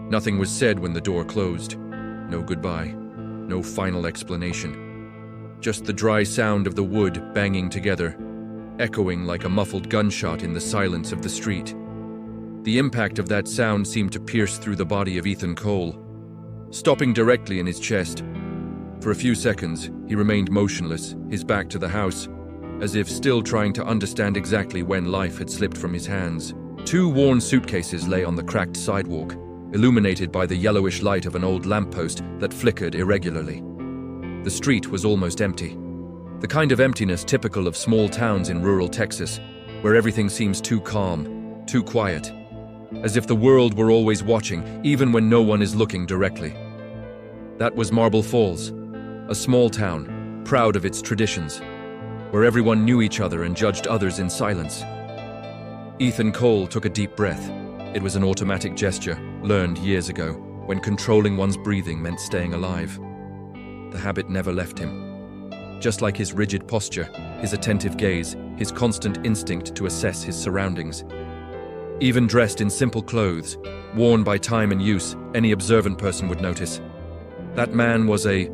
Nothing was said when the door closed. No goodbye, no final explanation. Just the dry sound of the wood banging together, echoing like a muffled gunshot in the silence of the street. The impact of that sound seemed to pierce through the body of Ethan Cole, stopping directly in his chest. For a few seconds, he remained motionless, his back to the house, as if still trying to understand exactly when life had slipped from his hands. 2 worn suitcases lay on the cracked sidewalk, illuminated by the yellowish light of an old lamppost that flickered irregularly. The street was almost empty. The kind of emptiness typical of small towns in rural Texas, where everything seems too calm, too quiet, as if the world were always watching, even when no one is looking directly. That was Marble Falls, a small town, proud of its traditions, where everyone knew each other and judged others in silence. Ethan Cole took a deep breath. It was an automatic gesture, learned years ago, when controlling one's breathing meant staying alive. The habit never left him. Just like his rigid posture, his attentive gaze, his constant instinct to assess his surroundings. Even dressed in simple clothes, worn by time and use, any observant person would notice. That man was a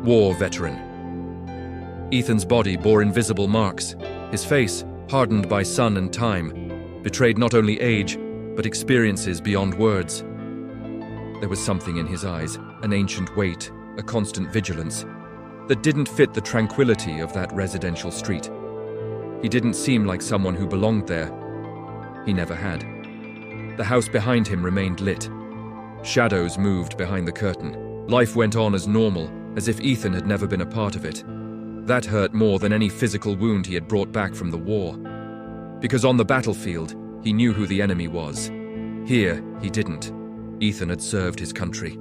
war veteran. Ethan's body bore invisible marks. His face, hardened by sun and time, betrayed not only age, but experiences beyond words. There was something in his eyes, an ancient weight, a constant vigilance, that didn't fit the tranquility of that residential street. He didn't seem like someone who belonged there. He never had. The house behind him remained lit. Shadows moved behind the curtain. Life went on as normal, as if Ethan had never been a part of it. That hurt more than any physical wound he had brought back from the war. Because on the battlefield, he knew who the enemy was. Here, he didn't. Ethan had served his country.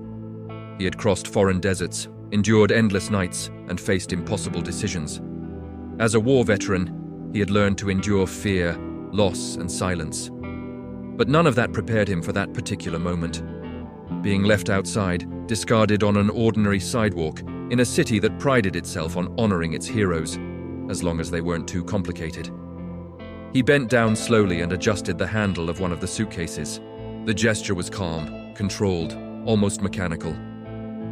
He had crossed foreign deserts, endured endless nights, and faced impossible decisions. As a war veteran, he had learned to endure fear, loss, and silence. But none of that prepared him for that particular moment. Being left outside, discarded on an ordinary sidewalk, in a city that prided itself on honoring its heroes, as long as they weren't too complicated. He bent down slowly and adjusted the handle of one of the suitcases. The gesture was calm, controlled, almost mechanical.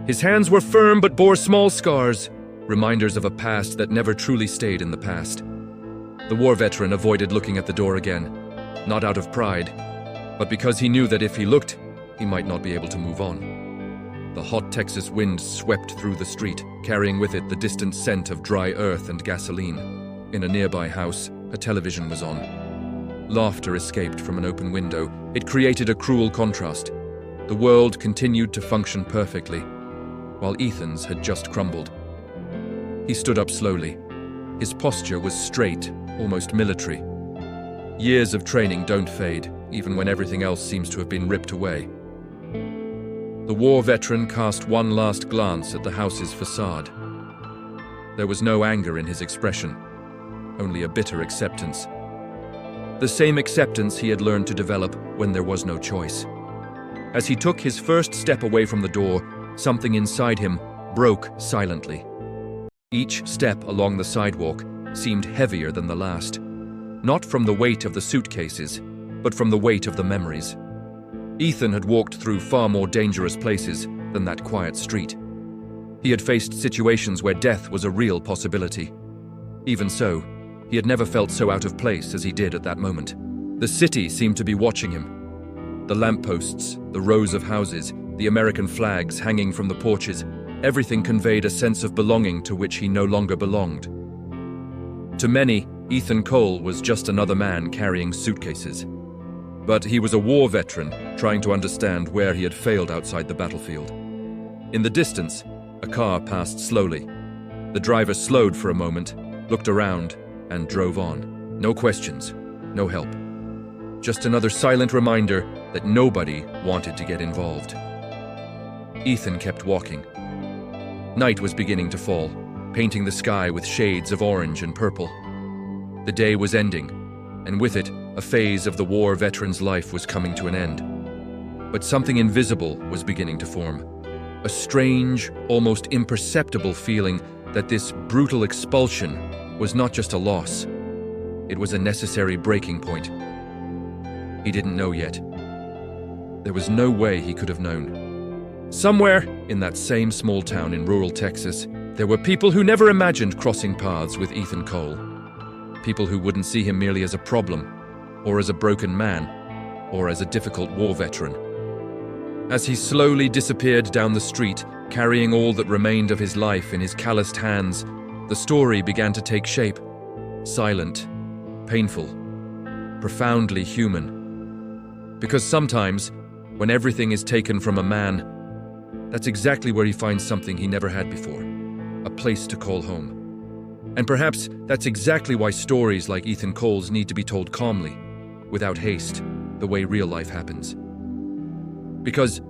His hands were firm but bore small scars, reminders of a past that never truly stayed in the past. The war veteran avoided looking at the door again, not out of pride, but because he knew that if he looked, he might not be able to move on. The hot Texas wind swept through the street, carrying with it the distant scent of dry earth and gasoline. In a nearby house, a television was on. Laughter escaped from an open window. It created a cruel contrast. The world continued to function perfectly, while Ethan's had just crumbled. He stood up slowly. His posture was straight, almost military. Years of training don't fade, even when everything else seems to have been ripped away. The war veteran cast one last glance at the house's facade. There was no anger in his expression, only a bitter acceptance. The same acceptance he had learned to develop when there was no choice. As he took his first step away from the door, something inside him broke silently. Each step along the sidewalk seemed heavier than the last, not from the weight of the suitcases, but from the weight of the memories. Ethan had walked through far more dangerous places than that quiet street. He had faced situations where death was a real possibility. Even so, he had never felt so out of place as he did at that moment. The city seemed to be watching him. The lampposts, the rows of houses, the American flags hanging from the porches, everything conveyed a sense of belonging to which he no longer belonged. To many, Ethan Cole was just another man carrying suitcases. But he was a war veteran trying to understand where he had failed outside the battlefield. In the distance, a car passed slowly. The driver slowed for a moment, looked around, and drove on. No questions, no help. Just another silent reminder that nobody wanted to get involved. Ethan kept walking. Night was beginning to fall, painting the sky with shades of orange and purple. The day was ending, and with it, a phase of the war veteran's life was coming to an end. But something invisible was beginning to form. A strange, almost imperceptible feeling that this brutal expulsion was not just a loss. It was a necessary breaking point. He didn't know yet. There was no way he could have known. Somewhere in that same small town in rural Texas, there were people who never imagined crossing paths with Ethan Cole. People who wouldn't see him merely as a problem, or as a broken man, or as a difficult war veteran. As he slowly disappeared down the street, carrying all that remained of his life in his calloused hands, the story began to take shape. Silent, painful, profoundly human. Because sometimes, when everything is taken from a man, that's exactly where he finds something he never had before, a place to call home. And perhaps that's exactly why stories like Ethan Cole's need to be told calmly, without haste, the way real life happens. Because,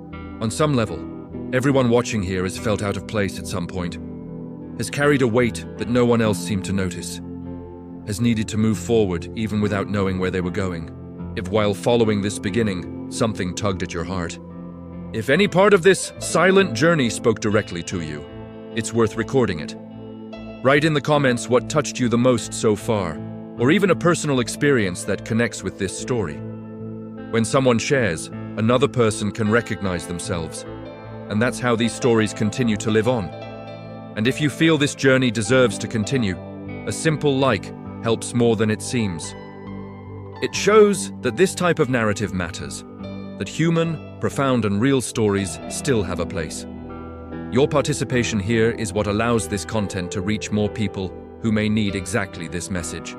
on some level, everyone watching here has felt out of place at some point, has carried a weight that no one else seemed to notice, has needed to move forward even without knowing where they were going. If while following this beginning, something tugged at your heart. If any part of this silent journey spoke directly to you, it's worth recording it. Write in the comments what touched you the most so far, or even a personal experience that connects with this story. When someone shares, another person can recognize themselves, and that's how these stories continue to live on. And if you feel this journey deserves to continue, a simple like helps more than it seems. It shows that this type of narrative matters, that human, profound and real stories still have a place. Your participation here is what allows this content to reach more people who may need exactly this message.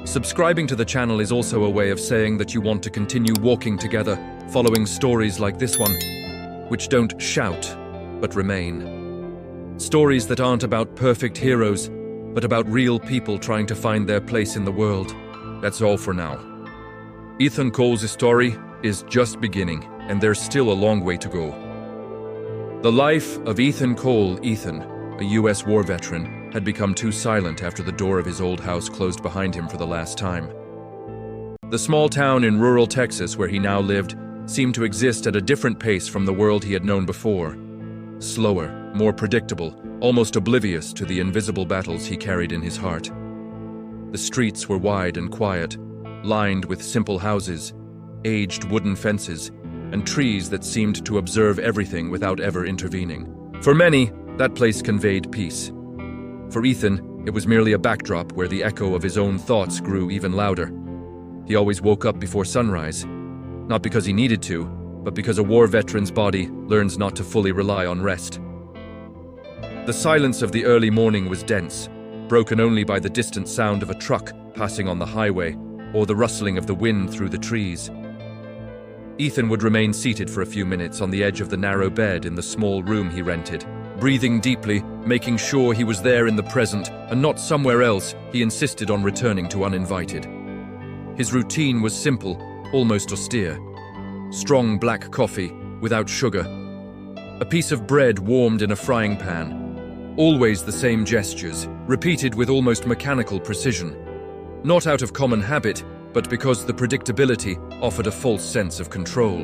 Subscribing to the channel is also a way of saying that you want to continue walking together, following stories like this one, which don't shout, but remain. Stories that aren't about perfect heroes, but about real people trying to find their place in the world. That's all for now. Ethan Cole's story is just beginning, and there's still a long way to go. The life of Ethan Cole, Ethan, a US war veteran, had become too silent after the door of his old house closed behind him for the last time. The small town in rural Texas where he now lived seemed to exist at a different pace from the world he had known before. Slower, more predictable, almost oblivious to the invisible battles he carried in his heart. The streets were wide and quiet, lined with simple houses, aged wooden fences, and trees that seemed to observe everything without ever intervening. For many, that place conveyed peace. For Ethan, it was merely a backdrop where the echo of his own thoughts grew even louder. He always woke up before sunrise, not because he needed to, but because a war veteran's body learns not to fully rely on rest. The silence of the early morning was dense, broken only by the distant sound of a truck passing on the highway or the rustling of the wind through the trees. Ethan would remain seated for a few minutes on the edge of the narrow bed in the small room he rented, breathing deeply, making sure he was there in the present and not somewhere else he insisted on returning to uninvited. His routine was simple, almost austere. Strong black coffee, without sugar. A piece of bread warmed in a frying pan. Always the same gestures, repeated with almost mechanical precision. Not out of common habit, but because the predictability offered a false sense of control.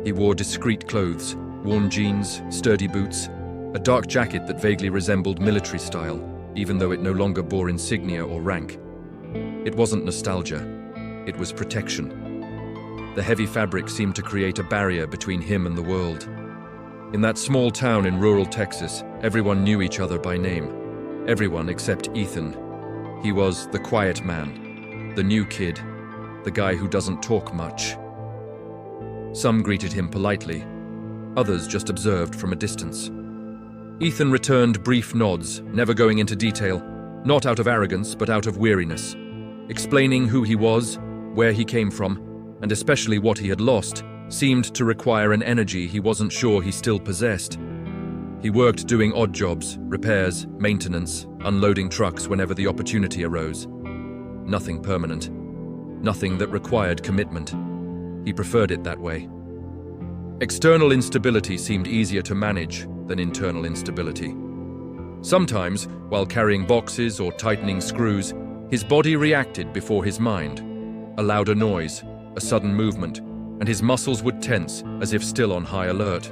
He wore discreet clothes, worn jeans, sturdy boots, a dark jacket that vaguely resembled military style, even though it no longer bore insignia or rank. It wasn't nostalgia, it was protection. The heavy fabric seemed to create a barrier between him and the world. In that small town in rural Texas, everyone knew each other by name. Everyone except Ethan. He was the quiet man, the new kid, the guy who doesn't talk much. Some greeted him politely, others just observed from a distance. Ethan returned brief nods, never going into detail, not out of arrogance but out of weariness, explaining who he was, where he came from, and especially what he had lost, seemed to require an energy he wasn't sure he still possessed. He worked doing odd jobs, repairs, maintenance, unloading trucks whenever the opportunity arose. Nothing permanent. Nothing that required commitment. He preferred it that way. External instability seemed easier to manage than internal instability. Sometimes, while carrying boxes or tightening screws, his body reacted before his mind. A louder noise, a sudden movement, and his muscles would tense as if still on high alert.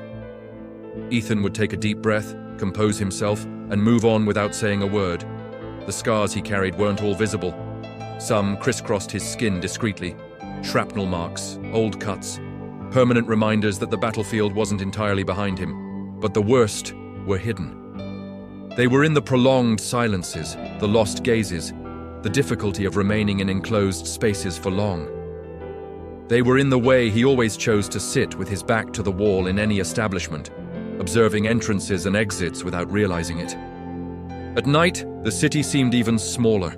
Ethan would take a deep breath, compose himself, and move on without saying a word. The scars he carried weren't all visible. Some crisscrossed his skin discreetly. Shrapnel marks, old cuts, permanent reminders that the battlefield wasn't entirely behind him, but the worst were hidden. They were in the prolonged silences, the lost gazes, the difficulty of remaining in enclosed spaces for long. They were in the way he always chose to sit with his back to the wall in any establishment, observing entrances and exits without realizing it. At night, the city seemed even smaller.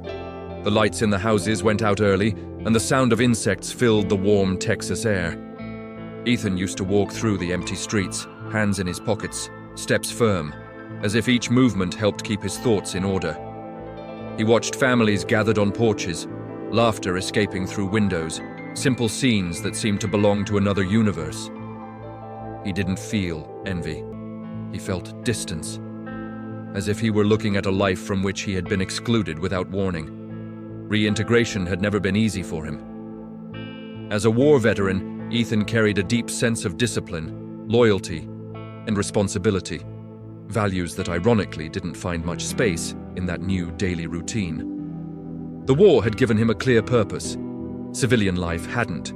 The lights in the houses went out early, and the sound of insects filled the warm Texas air. Ethan used to walk through the empty streets, hands in his pockets, steps firm, as if each movement helped keep his thoughts in order. He watched families gathered on porches, laughter escaping through windows, simple scenes that seemed to belong to another universe. He didn't feel envy. He felt distance, as if he were looking at a life from which he had been excluded without warning. Reintegration had never been easy for him. As a war veteran, Ethan carried a deep sense of discipline, loyalty, and responsibility, values that ironically didn't find much space in that new daily routine. The war had given him a clear purpose. Civilian life hadn't.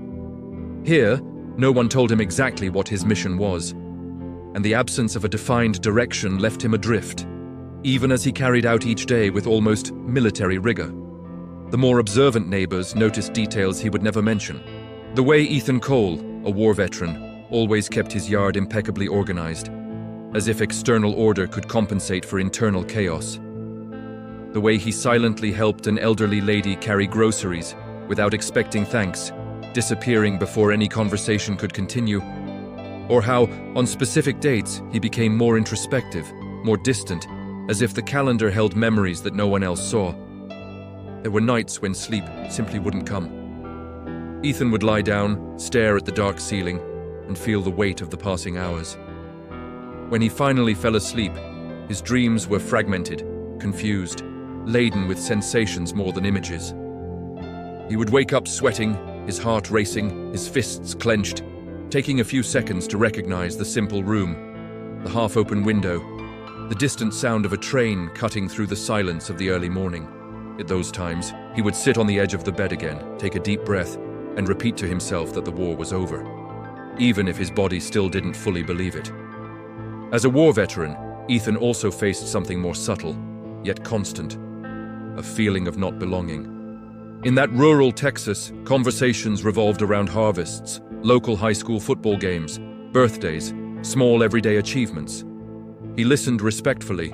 Here, no one told him exactly what his mission was, and the absence of a defined direction left him adrift, even as he carried out each day with almost military rigor. The more observant neighbors noticed details he would never mention. The way Ethan Cole, a war veteran, always kept his yard impeccably organized, as if external order could compensate for internal chaos. The way he silently helped an elderly lady carry groceries without expecting thanks, disappearing before any conversation could continue. Or how, on specific dates, he became more introspective, more distant, as if the calendar held memories that no one else saw. There were nights when sleep simply wouldn't come. Ethan would lie down, stare at the dark ceiling, and feel the weight of the passing hours. When he finally fell asleep, his dreams were fragmented, confused, laden with sensations more than images. He would wake up sweating, his heart racing, his fists clenched, taking a few seconds to recognize the simple room, the half-open window, the distant sound of a train cutting through the silence of the early morning. At those times, he would sit on the edge of the bed again, take a deep breath, and repeat to himself that the war was over, even if his body still didn't fully believe it. As a war veteran, Ethan also faced something more subtle, yet constant, a feeling of not belonging. In that rural Texas, conversations revolved around harvests, local high school football games, birthdays, small everyday achievements. He listened respectfully,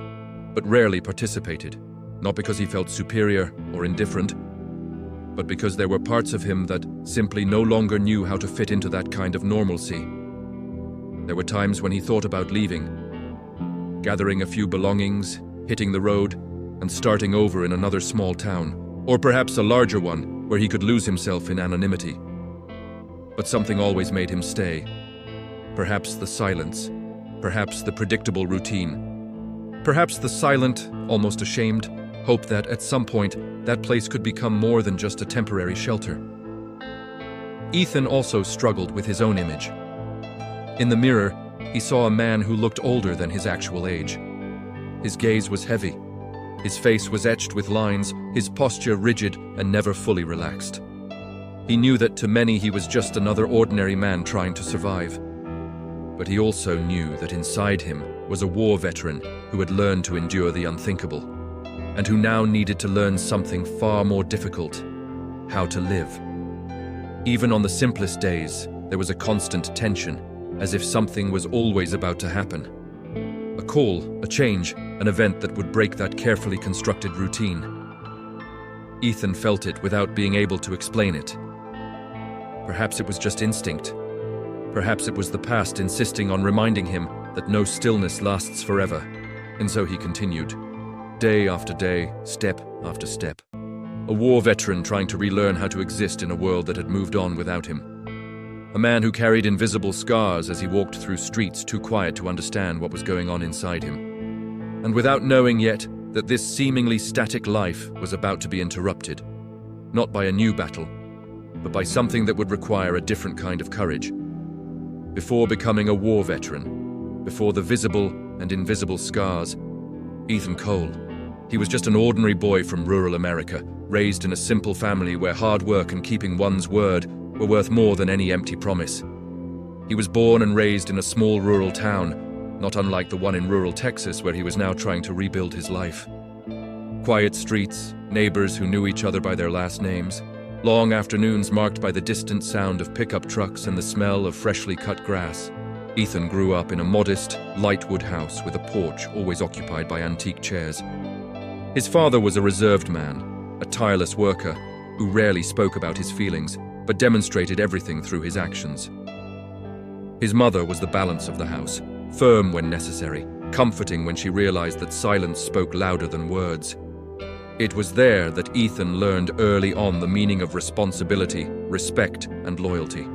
but rarely participated, not because he felt superior or indifferent, but because there were parts of him that simply no longer knew how to fit into that kind of normalcy. There were times when he thought about leaving, gathering a few belongings, hitting the road, and starting over in another small town, or perhaps a larger one where he could lose himself in anonymity. But something always made him stay. Perhaps the silence, perhaps the predictable routine, perhaps the silent, almost ashamed, hope that at some point that place could become more than just a temporary shelter. Ethan also struggled with his own image. In the mirror, he saw a man who looked older than his actual age. His gaze was heavy. His face was etched with lines, his posture rigid and never fully relaxed. He knew that to many he was just another ordinary man trying to survive. But he also knew that inside him was a war veteran who had learned to endure the unthinkable, and who now needed to learn something far more difficult: how to live. Even on the simplest days, there was a constant tension, as if something was always about to happen. A call, a change, an event that would break that carefully constructed routine. Ethan felt it without being able to explain it. Perhaps it was just instinct. Perhaps it was the past insisting on reminding him that no stillness lasts forever. And so he continued, day after day, step after step. A war veteran trying to relearn how to exist in a world that had moved on without him. A man who carried invisible scars as he walked through streets too quiet to understand what was going on inside him. And without knowing yet that this seemingly static life was about to be interrupted, not by a new battle, but by something that would require a different kind of courage. Before becoming a war veteran, before the visible and invisible scars, Ethan Cole, he was just an ordinary boy from rural America, raised in a simple family where hard work and keeping one's word were worth more than any empty promise. He was born and raised in a small rural town, not unlike the one in rural Texas where he was now trying to rebuild his life. Quiet streets, neighbors who knew each other by their last names, long afternoons marked by the distant sound of pickup trucks and the smell of freshly cut grass. Ethan grew up in a modest, light wood house with a porch always occupied by antique chairs. His father was a reserved man, a tireless worker who rarely spoke about his feelings, but demonstrated everything through his actions. His mother was the balance of the house, firm when necessary, comforting when she realized that silence spoke louder than words. It was there that Ethan learned early on the meaning of responsibility, respect, and loyalty.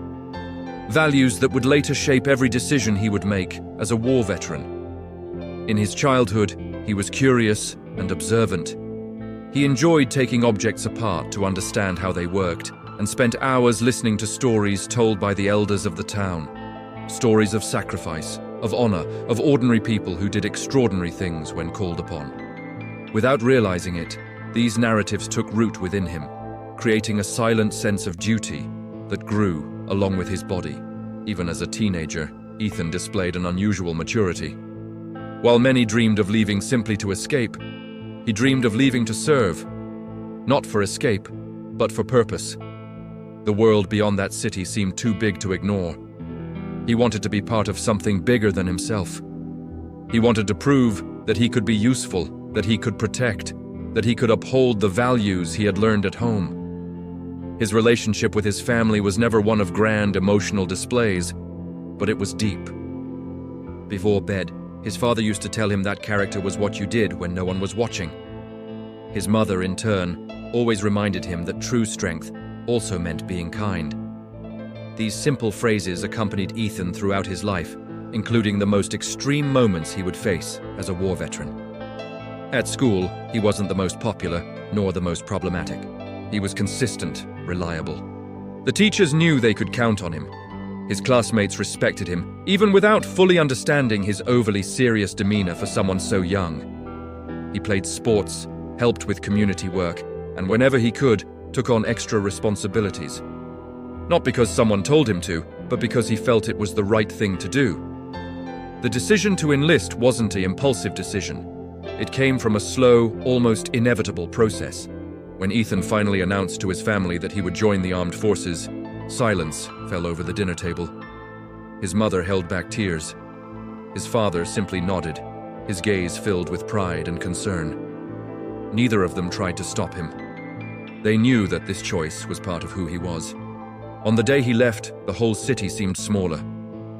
Values that would later shape every decision he would make as a war veteran. In his childhood, he was curious and observant. He enjoyed taking objects apart to understand how they worked, and spent hours listening to stories told by the elders of the town. Stories of sacrifice, of honor, of ordinary people who did extraordinary things when called upon. Without realizing it, these narratives took root within him, creating a silent sense of duty that grew along with his body. Even as a teenager, Ethan displayed an unusual maturity. While many dreamed of leaving simply to escape, he dreamed of leaving to serve, not for escape, but for purpose. The world beyond that city seemed too big to ignore. He wanted to be part of something bigger than himself. He wanted to prove that he could be useful, that he could protect, that he could uphold the values he had learned at home. His relationship with his family was never one of grand emotional displays, but it was deep. Before bed, his father used to tell him that character was what you did when no one was watching. His mother, in turn, always reminded him that true strength also meant being kind. These simple phrases accompanied Ethan throughout his life, including the most extreme moments he would face as a war veteran. At school, he wasn't the most popular, nor the most problematic. He was consistent, reliable. The teachers knew they could count on him. His classmates respected him, even without fully understanding his overly serious demeanor for someone so young. He played sports, helped with community work, and whenever he could, took on extra responsibilities. Not because someone told him to, but because he felt it was the right thing to do. The decision to enlist wasn't an impulsive decision. It came from a slow, almost inevitable process. When Ethan finally announced to his family that he would join the armed forces, silence fell over the dinner table. His mother held back tears. His father simply nodded, his gaze filled with pride and concern. Neither of them tried to stop him. They knew that this choice was part of who he was. On the day he left, the whole city seemed smaller.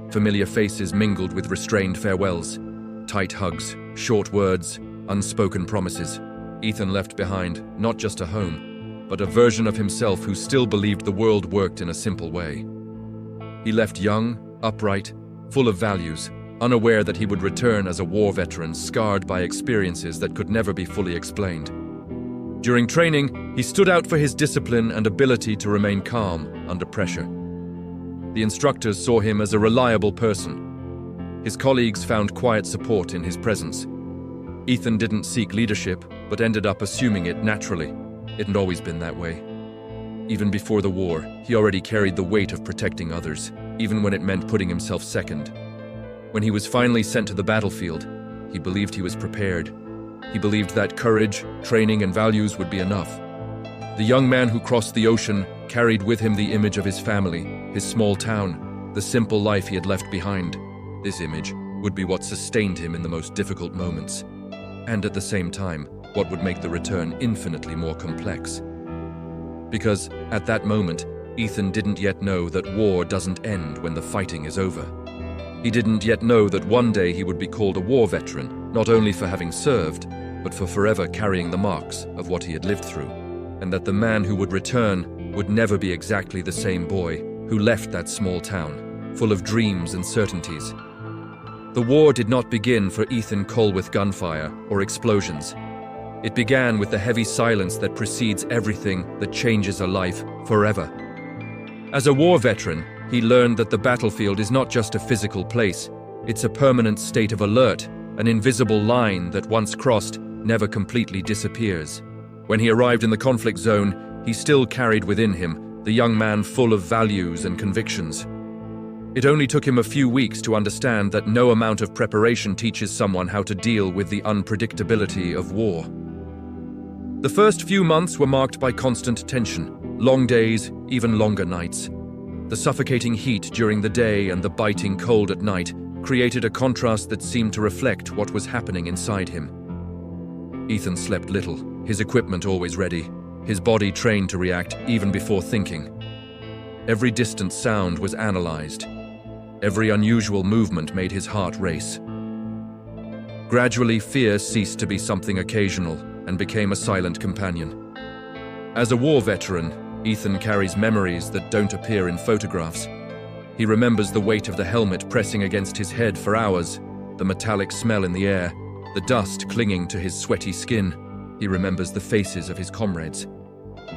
Familiar faces mingled with restrained farewells, tight hugs, short words, unspoken promises. Ethan left behind not just a home, but a version of himself who still believed the world worked in a simple way. He left young, upright, full of values, unaware that he would return as a war veteran scarred by experiences that could never be fully explained. During training, he stood out for his discipline and ability to remain calm under pressure. The instructors saw him as a reliable person. His colleagues found quiet support in his presence. Ethan didn't seek leadership, but ended up assuming it naturally. It had always been that way. Even before the war, he already carried the weight of protecting others, even when it meant putting himself second. When he was finally sent to the battlefield, he believed he was prepared. He believed that courage, training, and values would be enough. The young man who crossed the ocean carried with him the image of his family, his small town, the simple life he had left behind. This image would be what sustained him in the most difficult moments, and at the same time, what would make the return infinitely more complex. Because, at that moment, Ethan didn't yet know that war doesn't end when the fighting is over. He didn't yet know that one day he would be called a war veteran, not only for having served, but for forever carrying the marks of what he had lived through, and that the man who would return would never be exactly the same boy who left that small town, full of dreams and certainties. The war did not begin for Ethan Cole with gunfire or explosions. It began with the heavy silence that precedes everything that changes a life forever. As a war veteran, he learned that the battlefield is not just a physical place, it's a permanent state of alert, an invisible line that once crossed never completely disappears. When he arrived in the conflict zone, he still carried within him the young man full of values and convictions. It only took him a few weeks to understand that no amount of preparation teaches someone how to deal with the unpredictability of war. The first few months were marked by constant tension, long days, even longer nights. The suffocating heat during the day and the biting cold at night created a contrast that seemed to reflect what was happening inside him. Ethan slept little, his equipment always ready, his body trained to react even before thinking. Every distant sound was analyzed. Every unusual movement made his heart race. Gradually, fear ceased to be something occasional and became a silent companion. As a war veteran, Ethan carries memories that don't appear in photographs. He remembers the weight of the helmet pressing against his head for hours, the metallic smell in the air, the dust clinging to his sweaty skin. He remembers the faces of his comrades.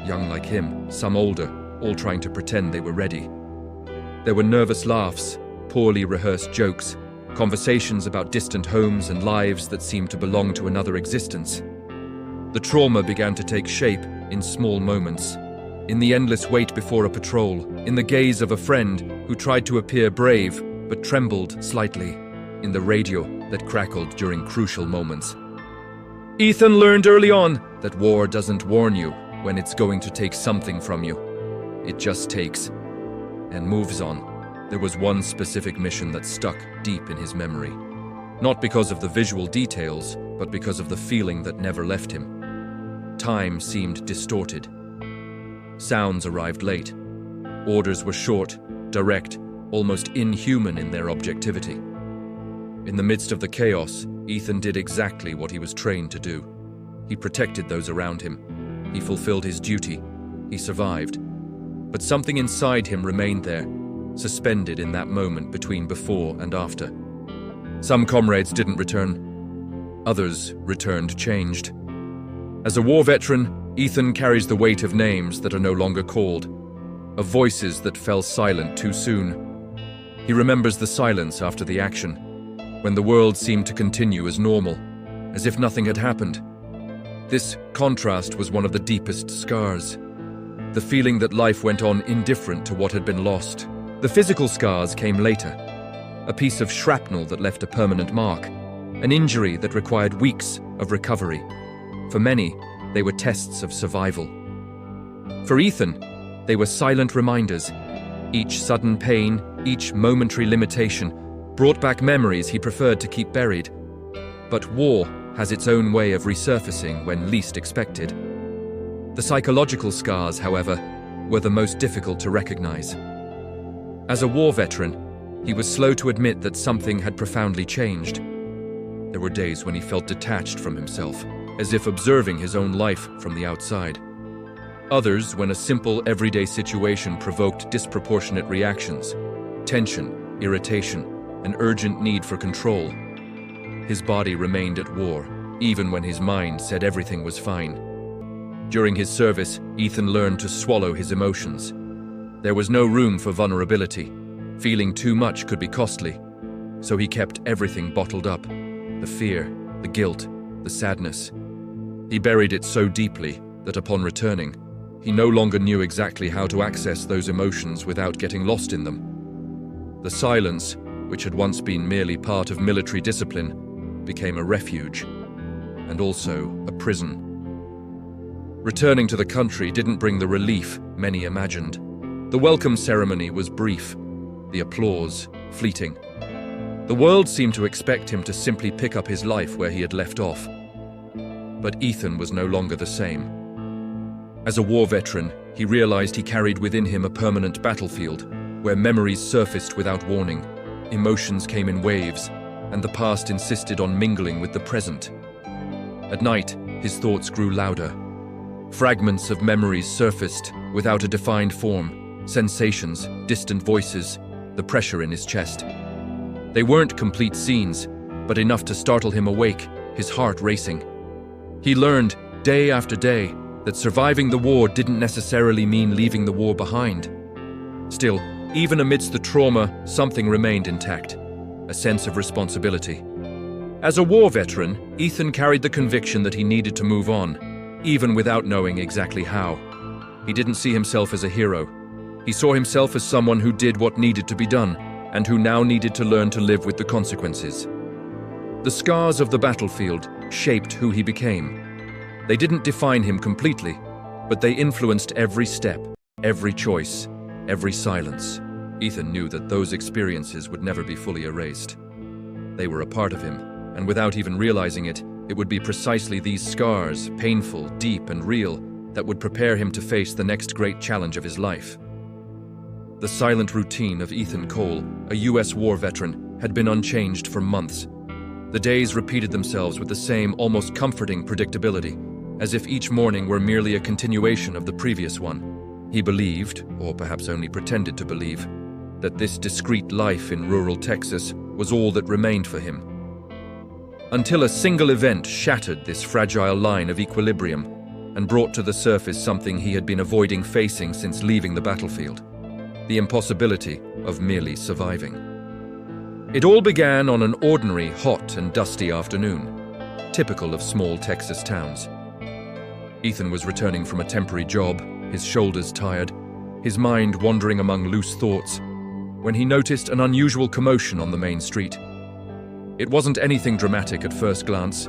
Young like him, some older, all trying to pretend they were ready. There were nervous laughs, poorly rehearsed jokes, conversations about distant homes and lives that seemed to belong to another existence. The trauma began to take shape in small moments. In the endless wait before a patrol, in the gaze of a friend who tried to appear brave but trembled slightly, in the radio that crackled during crucial moments. Ethan learned early on that war doesn't warn you when it's going to take something from you. It just takes and moves on. There was one specific mission that stuck deep in his memory. Not because of the visual details, but because of the feeling that never left him. Time seemed distorted. Sounds arrived late. Orders were short, direct, almost inhuman in their objectivity. In the midst of the chaos, Ethan did exactly what he was trained to do. He protected those around him. He fulfilled his duty. He survived. But something inside him remained there, suspended in that moment between before and after. Some comrades didn't return. Others returned changed. As a war veteran, Ethan carries the weight of names that are no longer called, of voices that fell silent too soon. He remembers the silence after the action, when the world seemed to continue as normal, as if nothing had happened. This contrast was one of the deepest scars. The feeling that life went on indifferent to what had been lost. The physical scars came later. A piece of shrapnel that left a permanent mark, an injury that required weeks of recovery. For many, they were tests of survival. For Ethan, they were silent reminders. Each sudden pain, each momentary limitation, brought back memories he preferred to keep buried. But war has its own way of resurfacing when least expected. The psychological scars, however, were the most difficult to recognize. As a war veteran, he was slow to admit that something had profoundly changed. There were days when he felt detached from himself, as if observing his own life from the outside. Others, when a simple, everyday situation provoked disproportionate reactions, tension, irritation, an urgent need for control. His body remained at war, even when his mind said everything was fine. During his service, Ethan learned to swallow his emotions. There was no room for vulnerability. Feeling too much could be costly, so he kept everything bottled up. The fear, the guilt, the sadness. He buried it so deeply that upon returning, he no longer knew exactly how to access those emotions without getting lost in them. The silence, which had once been merely part of military discipline, became a refuge, and also a prison. Returning to the country didn't bring the relief many imagined. The welcome ceremony was brief, the applause fleeting. The world seemed to expect him to simply pick up his life where he had left off. But Ethan was no longer the same. As a war veteran, he realized he carried within him a permanent battlefield, where memories surfaced without warning, emotions came in waves, and the past insisted on mingling with the present. At night, his thoughts grew louder. Fragments of memories surfaced without a defined form, sensations, distant voices, the pressure in his chest. They weren't complete scenes, but enough to startle him awake, his heart racing. He learned, day after day, that surviving the war didn't necessarily mean leaving the war behind. Still, even amidst the trauma, something remained intact, a sense of responsibility. As a war veteran, Ethan carried the conviction that he needed to move on, even without knowing exactly how. He didn't see himself as a hero. He saw himself as someone who did what needed to be done, and who now needed to learn to live with the consequences. The scars of the battlefield shaped who he became. They didn't define him completely, but they influenced every step, every choice, every silence. Ethan knew that those experiences would never be fully erased. They were a part of him, and without even realizing it, it would be precisely these scars, painful, deep, and real, that would prepare him to face the next great challenge of his life. The silent routine of Ethan Cole, a U.S. war veteran, had been unchanged for months. The days repeated themselves with the same, almost comforting predictability, as if each morning were merely a continuation of the previous one. He believed, or perhaps only pretended to believe, that this discreet life in rural Texas was all that remained for him. Until a single event shattered this fragile line of equilibrium and brought to the surface something he had been avoiding facing since leaving the battlefield: the impossibility of merely surviving. It all began on an ordinary, hot and dusty afternoon, typical of small Texas towns. Ethan was returning from a temporary job, his shoulders tired, his mind wandering among loose thoughts, when he noticed an unusual commotion on the main street. It wasn't anything dramatic at first glance,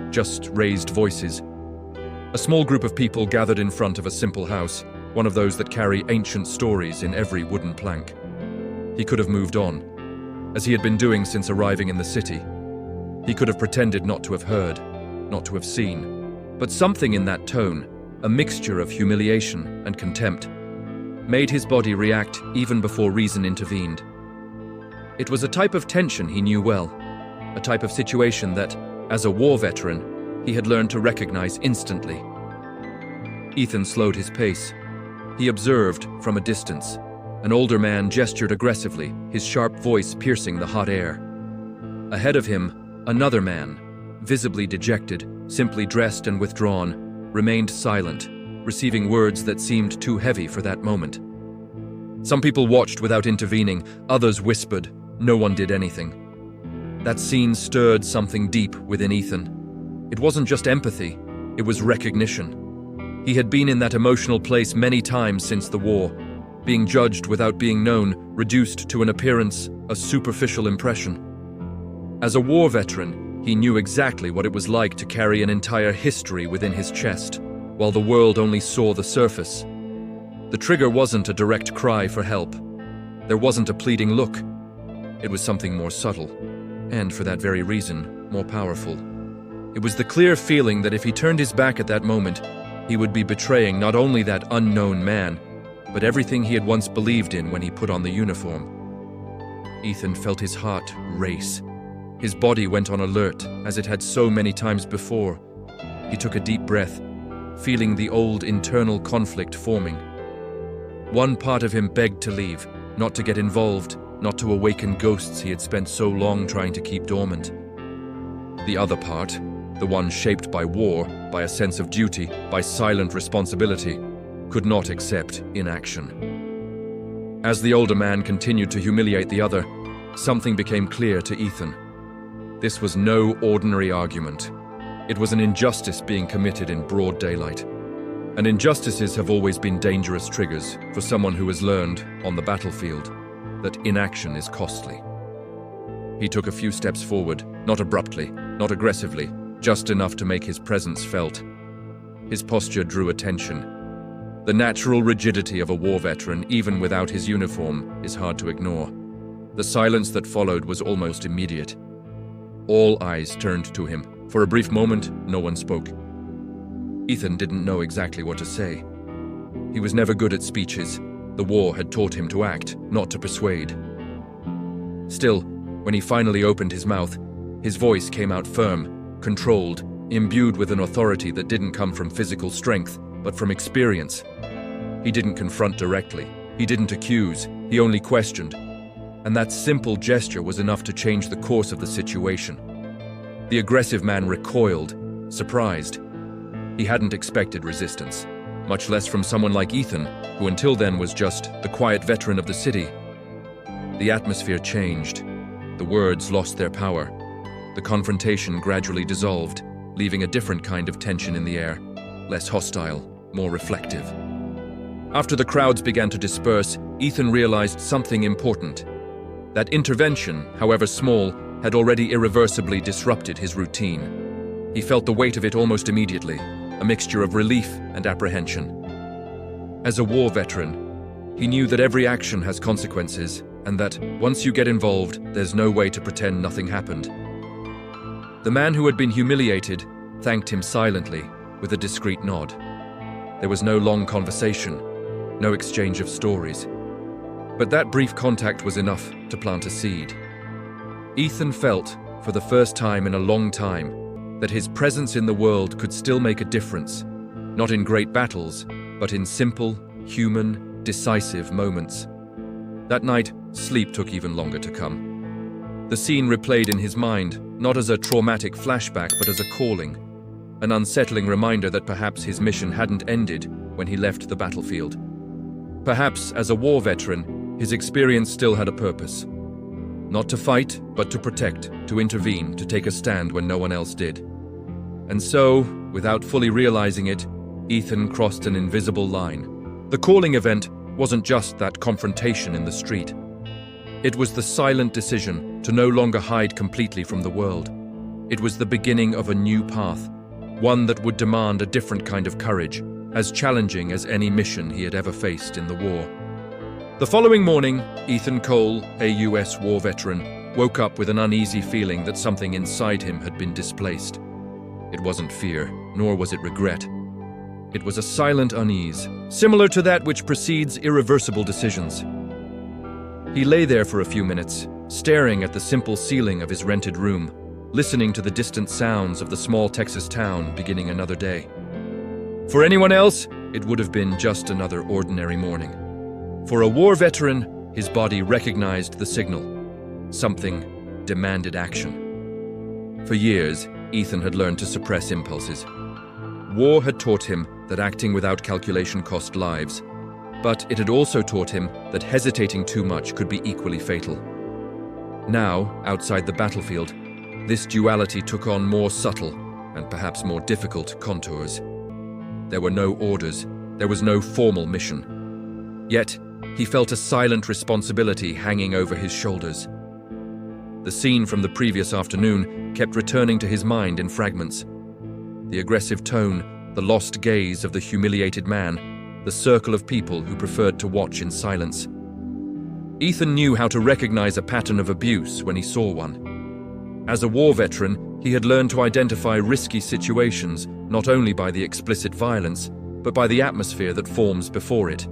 just raised voices. A small group of people gathered in front of a simple house, one of those that carry ancient stories in every wooden plank. He could have moved on, as he had been doing since arriving in the city. He could have pretended not to have heard, not to have seen, but something in that tone, a mixture of humiliation and contempt, made his body react even before reason intervened. It was a type of tension he knew well, a type of situation that, as a war veteran, he had learned to recognize instantly. Ethan slowed his pace. He observed from a distance. An older man gestured aggressively, his sharp voice piercing the hot air. Ahead of him, another man, visibly dejected, simply dressed and withdrawn, remained silent, receiving words that seemed too heavy for that moment. Some people watched without intervening, others whispered. No one did anything. That scene stirred something deep within Ethan. It wasn't just empathy, it was recognition. He had been in that emotional place many times since the war, being judged without being known, reduced to an appearance, a superficial impression. As a war veteran, he knew exactly what it was like to carry an entire history within his chest, while the world only saw the surface. The trigger wasn't a direct cry for help. There wasn't a pleading look. It was something more subtle, and for that very reason, more powerful. It was the clear feeling that if he turned his back at that moment, he would be betraying not only that unknown man, but everything he had once believed in when he put on the uniform. Ethan felt his heart race. His body went on alert, as it had so many times before. He took a deep breath, feeling the old internal conflict forming. One part of him begged to leave, not to get involved, not to awaken ghosts he had spent so long trying to keep dormant. The other part, the one shaped by war, by a sense of duty, by silent responsibility, could not accept inaction. As the older man continued to humiliate the other, something became clear to Ethan. This was no ordinary argument. It was an injustice being committed in broad daylight. And injustices have always been dangerous triggers for someone who has learned, on the battlefield, that inaction is costly. He took a few steps forward, not abruptly, not aggressively, just enough to make his presence felt. His posture drew attention. The natural rigidity of a war veteran, even without his uniform, is hard to ignore. The silence that followed was almost immediate. All eyes turned to him. For a brief moment, no one spoke. Ethan didn't know exactly what to say. He was never good at speeches. The war had taught him to act, not to persuade. Still, when he finally opened his mouth, his voice came out firm, controlled, imbued with an authority that didn't come from physical strength, but from experience. He didn't confront directly. He didn't accuse. He only questioned. And that simple gesture was enough to change the course of the situation. The aggressive man recoiled, surprised. He hadn't expected resistance, much less from someone like Ethan, who until then was just the quiet veteran of the city. The atmosphere changed. The words lost their power. The confrontation gradually dissolved, leaving a different kind of tension in the air, less hostile, more reflective. After the crowds began to disperse, Ethan realized something important. That intervention, however small, had already irreversibly disrupted his routine. He felt the weight of it almost immediately, a mixture of relief and apprehension. As a war veteran, he knew that every action has consequences, and that, once you get involved, there's no way to pretend nothing happened. The man who had been humiliated thanked him silently, with a discreet nod. There was no long conversation, no exchange of stories. But that brief contact was enough to plant a seed. Ethan felt, for the first time in a long time, that his presence in the world could still make a difference, not in great battles, but in simple, human, decisive moments. That night, sleep took even longer to come. The scene replayed in his mind, not as a traumatic flashback, but as a calling, an unsettling reminder that perhaps his mission hadn't ended when he left the battlefield. Perhaps, as a war veteran, his experience still had a purpose. Not to fight, but to protect, to intervene, to take a stand when no one else did. And so, without fully realizing it, Ethan crossed an invisible line. The calling event wasn't just that confrontation in the street. It was the silent decision to no longer hide completely from the world. It was the beginning of a new path, one that would demand a different kind of courage, as challenging as any mission he had ever faced in the war. The following morning, Ethan Cole, a US war veteran, woke up with an uneasy feeling that something inside him had been displaced. It wasn't fear, nor was it regret. It was a silent unease, similar to that which precedes irreversible decisions. He lay there for a few minutes, staring at the simple ceiling of his rented room, listening to the distant sounds of the small Texas town beginning another day. For anyone else, it would have been just another ordinary morning. For a war veteran, his body recognized the signal. Something demanded action. For years, Ethan had learned to suppress impulses. War had taught him that acting without calculation cost lives, but it had also taught him that hesitating too much could be equally fatal. Now, outside the battlefield, this duality took on more subtle and perhaps more difficult contours. There were no orders, there was no formal mission. Yet, he felt a silent responsibility hanging over his shoulders. The scene from the previous afternoon kept returning to his mind in fragments. The aggressive tone, the lost gaze of the humiliated man, the circle of people who preferred to watch in silence. Ethan knew how to recognize a pattern of abuse when he saw one. As a war veteran, he had learned to identify risky situations not only by the explicit violence, but by the atmosphere that forms before it.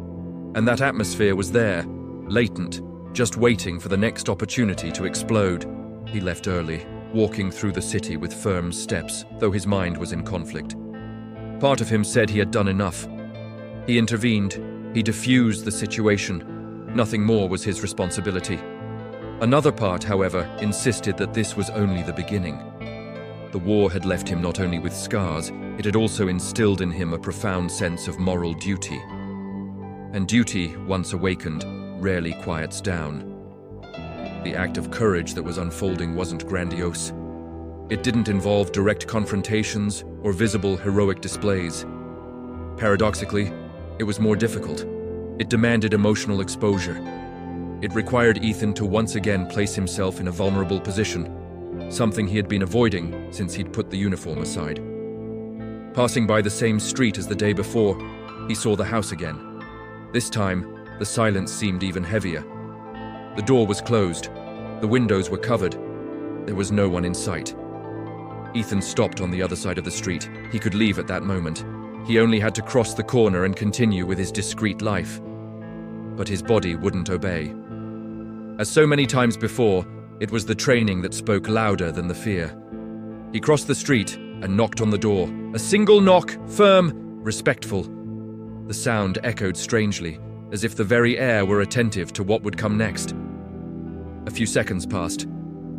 And that atmosphere was there, latent, just waiting for the next opportunity to explode. He left early, walking through the city with firm steps, though his mind was in conflict. Part of him said he had done enough. He intervened, he diffused the situation. Nothing more was his responsibility. Another part, however, insisted that this was only the beginning. The war had left him not only with scars, it had also instilled in him a profound sense of moral duty. And duty, once awakened, rarely quiets down. The act of courage that was unfolding wasn't grandiose. It didn't involve direct confrontations or visible heroic displays. Paradoxically, it was more difficult. It demanded emotional exposure. It required Ethan to once again place himself in a vulnerable position, something he had been avoiding since he'd put the uniform aside. Passing by the same street as the day before, he saw the house again. This time, the silence seemed even heavier. The door was closed. The windows were covered. There was no one in sight. Ethan stopped on the other side of the street. He could leave at that moment. He only had to cross the corner and continue with his discreet life. But his body wouldn't obey. As so many times before, it was the training that spoke louder than the fear. He crossed the street and knocked on the door. A single knock, firm, respectful. The sound echoed strangely, as if the very air were attentive to what would come next. A few seconds passed.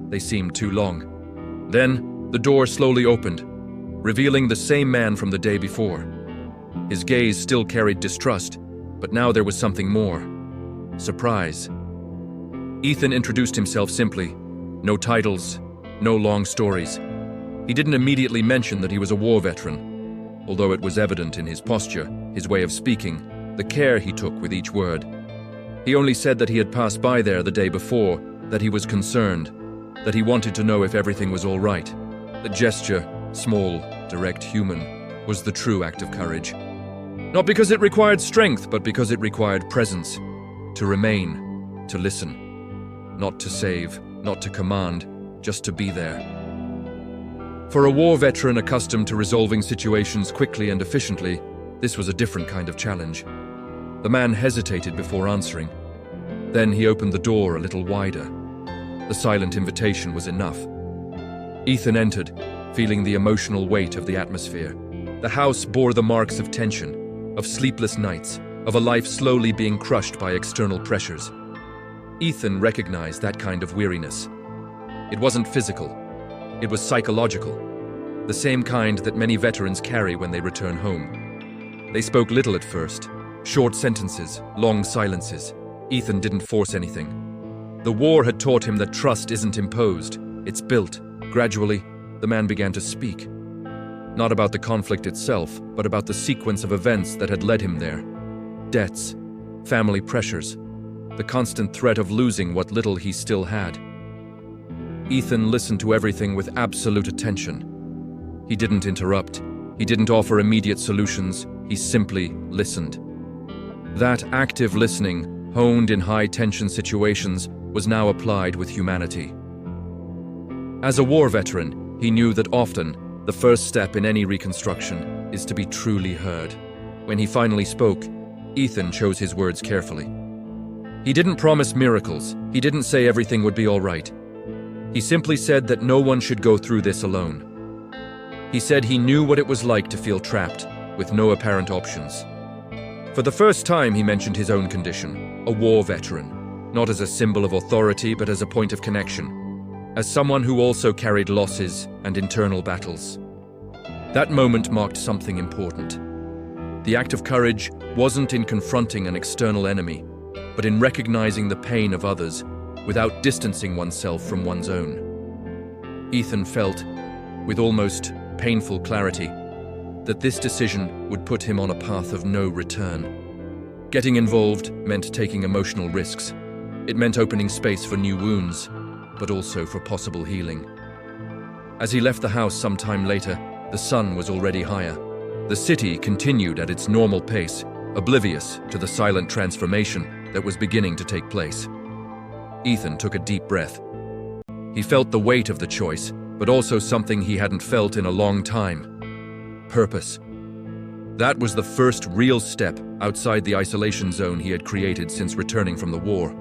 They seemed too long. Then, the door slowly opened, revealing the same man from the day before. His gaze still carried distrust, but now there was something more. Surprise. Ethan introduced himself simply. No titles, no long stories. He didn't immediately mention that he was a war veteran, although it was evident in his posture, his way of speaking, the care he took with each word. He only said that he had passed by there the day before that he was concerned, that he wanted to know if everything was all right. The gesture, small, direct, human, was the true act of courage. Not because it required strength, but because it required presence. To remain, to listen. Not to save, not to command, just to be there. For a war veteran accustomed to resolving situations quickly and efficiently, this was a different kind of challenge. The man hesitated before answering. Then he opened the door a little wider. The silent invitation was enough. Ethan entered, feeling the emotional weight of the atmosphere. The house bore the marks of tension, of sleepless nights, of a life slowly being crushed by external pressures. Ethan recognized that kind of weariness. It wasn't physical. It was psychological. The same kind that many veterans carry when they return home. They spoke little at first. Short sentences, long silences. Ethan didn't force anything. The war had taught him that trust isn't imposed, it's built. Gradually, the man began to speak. Not about the conflict itself, but about the sequence of events that had led him there. Debts, family pressures, the constant threat of losing what little he still had. Ethan listened to everything with absolute attention. He didn't interrupt. He didn't offer immediate solutions. He simply listened. That active listening, honed in high-tension situations, was now applied with humanity. As a war veteran, he knew that often, the first step in any reconstruction is to be truly heard. When he finally spoke, Ethan chose his words carefully. He didn't promise miracles. He didn't say everything would be all right. He simply said that no one should go through this alone. He said he knew what it was like to feel trapped, with no apparent options. For the first time, he mentioned his own condition, a war veteran, not as a symbol of authority, but as a point of connection, as someone who also carried losses and internal battles. That moment marked something important. The act of courage wasn't in confronting an external enemy, but in recognizing the pain of others without distancing oneself from one's own. Ethan felt, with almost painful clarity, that this decision would put him on a path of no return. Getting involved meant taking emotional risks. It meant opening space for new wounds, but also for possible healing. As he left the house some time later, the sun was already higher. The city continued at its normal pace, oblivious to the silent transformation that was beginning to take place. Ethan took a deep breath. He felt the weight of the choice, but also something he hadn't felt in a long time. Purpose. That was the first real step outside the isolation zone he had created since returning from the war.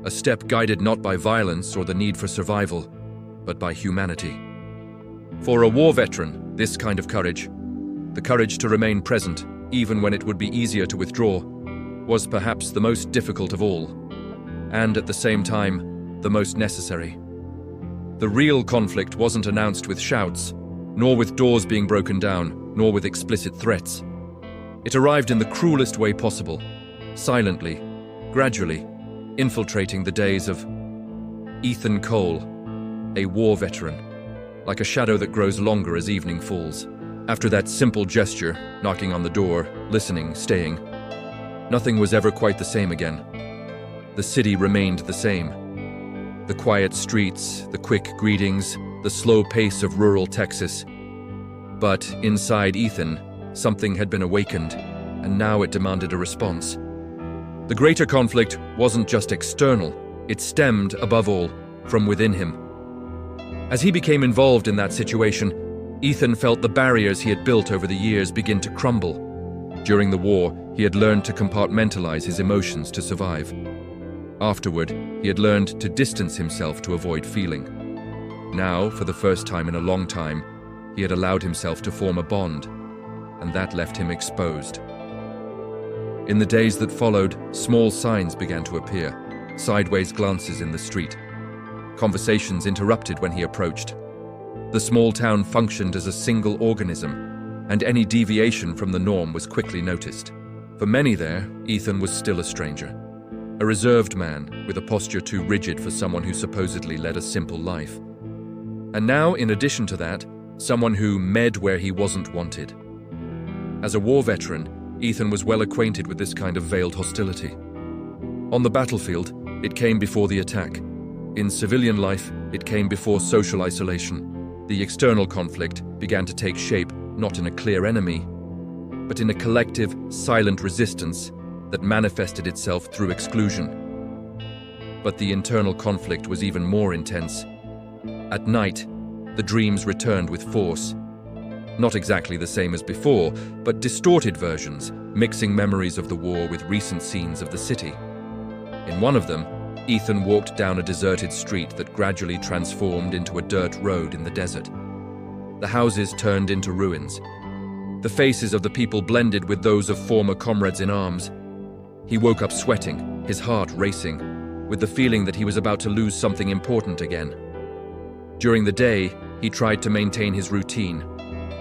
A step guided not by violence or the need for survival, but by humanity. For a war veteran, this kind of courage, the courage to remain present, even when it would be easier to withdraw, was perhaps the most difficult of all. And at the same time, the most necessary. The real conflict wasn't announced with shouts, nor with doors being broken down, nor with explicit threats. It arrived in the cruelest way possible, silently, gradually, infiltrating the days of Ethan Cole, a war veteran, like a shadow that grows longer as evening falls. After that simple gesture, knocking on the door, listening, staying, nothing was ever quite the same again. The city remained the same. The quiet streets, the quick greetings, the slow pace of rural Texas. But inside Ethan, something had been awakened, and now it demanded a response. The greater conflict wasn't just external, it stemmed, above all, from within him. As he became involved in that situation, Ethan felt the barriers he had built over the years begin to crumble. During the war, he had learned to compartmentalize his emotions to survive. Afterward, he had learned to distance himself to avoid feeling. Now, for the first time in a long time, he had allowed himself to form a bond, and that left him exposed. In the days that followed, small signs began to appear, sideways glances in the street. Conversations interrupted when he approached. The small town functioned as a single organism, and any deviation from the norm was quickly noticed. For many there, Ethan was still a stranger. A reserved man, with a posture too rigid for someone who supposedly led a simple life. And now, in addition to that, someone who med where he wasn't wanted. As a war veteran, Ethan was well acquainted with this kind of veiled hostility. On the battlefield, it came before the attack. In civilian life, it came before social isolation. The external conflict began to take shape not in a clear enemy, but in a collective, silent resistance that manifested itself through exclusion. But the internal conflict was even more intense. At night, the dreams returned with force. Not exactly the same as before, but distorted versions, mixing memories of the war with recent scenes of the city. In one of them, Ethan walked down a deserted street that gradually transformed into a dirt road in the desert. The houses turned into ruins. The faces of the people blended with those of former comrades in arms. He woke up sweating, his heart racing, with the feeling that he was about to lose something important again. During the day, he tried to maintain his routine.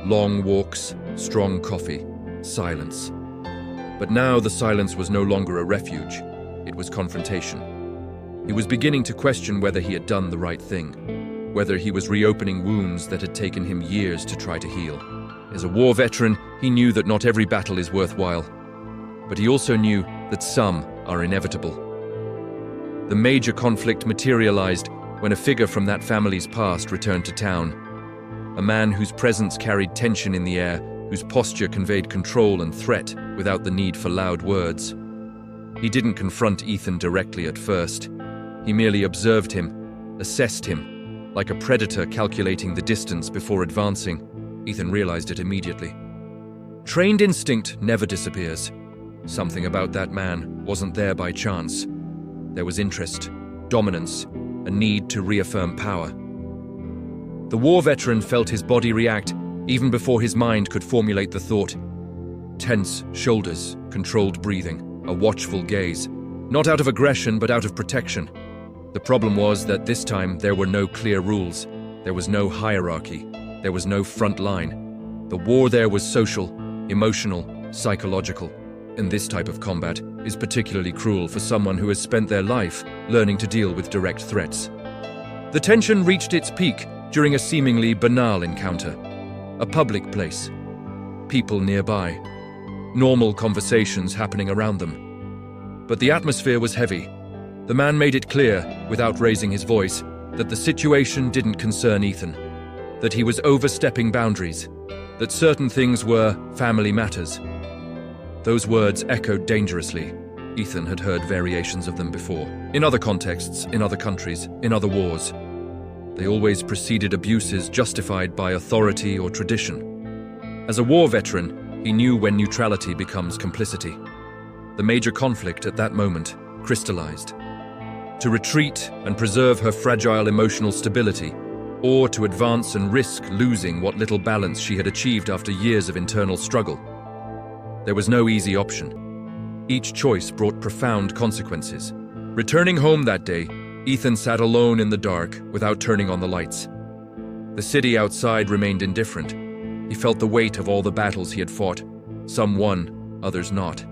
Long walks, strong coffee, silence. But now the silence was no longer a refuge. It was confrontation. He was beginning to question whether he had done the right thing, whether he was reopening wounds that had taken him years to try to heal. As a war veteran, he knew that not every battle is worthwhile, but he also knew that some are inevitable. The major conflict materialized when a figure from that family's past returned to town. A man whose presence carried tension in the air, whose posture conveyed control and threat without the need for loud words. He didn't confront Ethan directly at first. He merely observed him, assessed him, like a predator calculating the distance before advancing. Ethan realized it immediately. Trained instinct never disappears. Something about that man wasn't there by chance. There was interest, dominance, a need to reaffirm power. The war veteran felt his body react even before his mind could formulate the thought. Tense shoulders, controlled breathing, a watchful gaze, not out of aggression but out of protection. The problem was that this time there were no clear rules. There was no hierarchy. There was no front line. The war there was social, emotional, psychological. And this type of combat is particularly cruel for someone who has spent their life learning to deal with direct threats. The tension reached its peak during a seemingly banal encounter. A public place. People nearby. Normal conversations happening around them. But the atmosphere was heavy. The man made it clear, without raising his voice, that the situation didn't concern Ethan. That he was overstepping boundaries, that certain things were family matters. Those words echoed dangerously. Ethan had heard variations of them before, in other contexts, in other countries, in other wars. They always preceded abuses justified by authority or tradition. As a war veteran, he knew when neutrality becomes complicity. The major conflict at that moment crystallized. To retreat and preserve her fragile emotional stability, or to advance and risk losing what little balance she had achieved after years of internal struggle. There was no easy option. Each choice brought profound consequences. Returning home that day, Ethan sat alone in the dark without turning on the lights. The city outside remained indifferent. He felt the weight of all the battles he had fought. Some won, others not.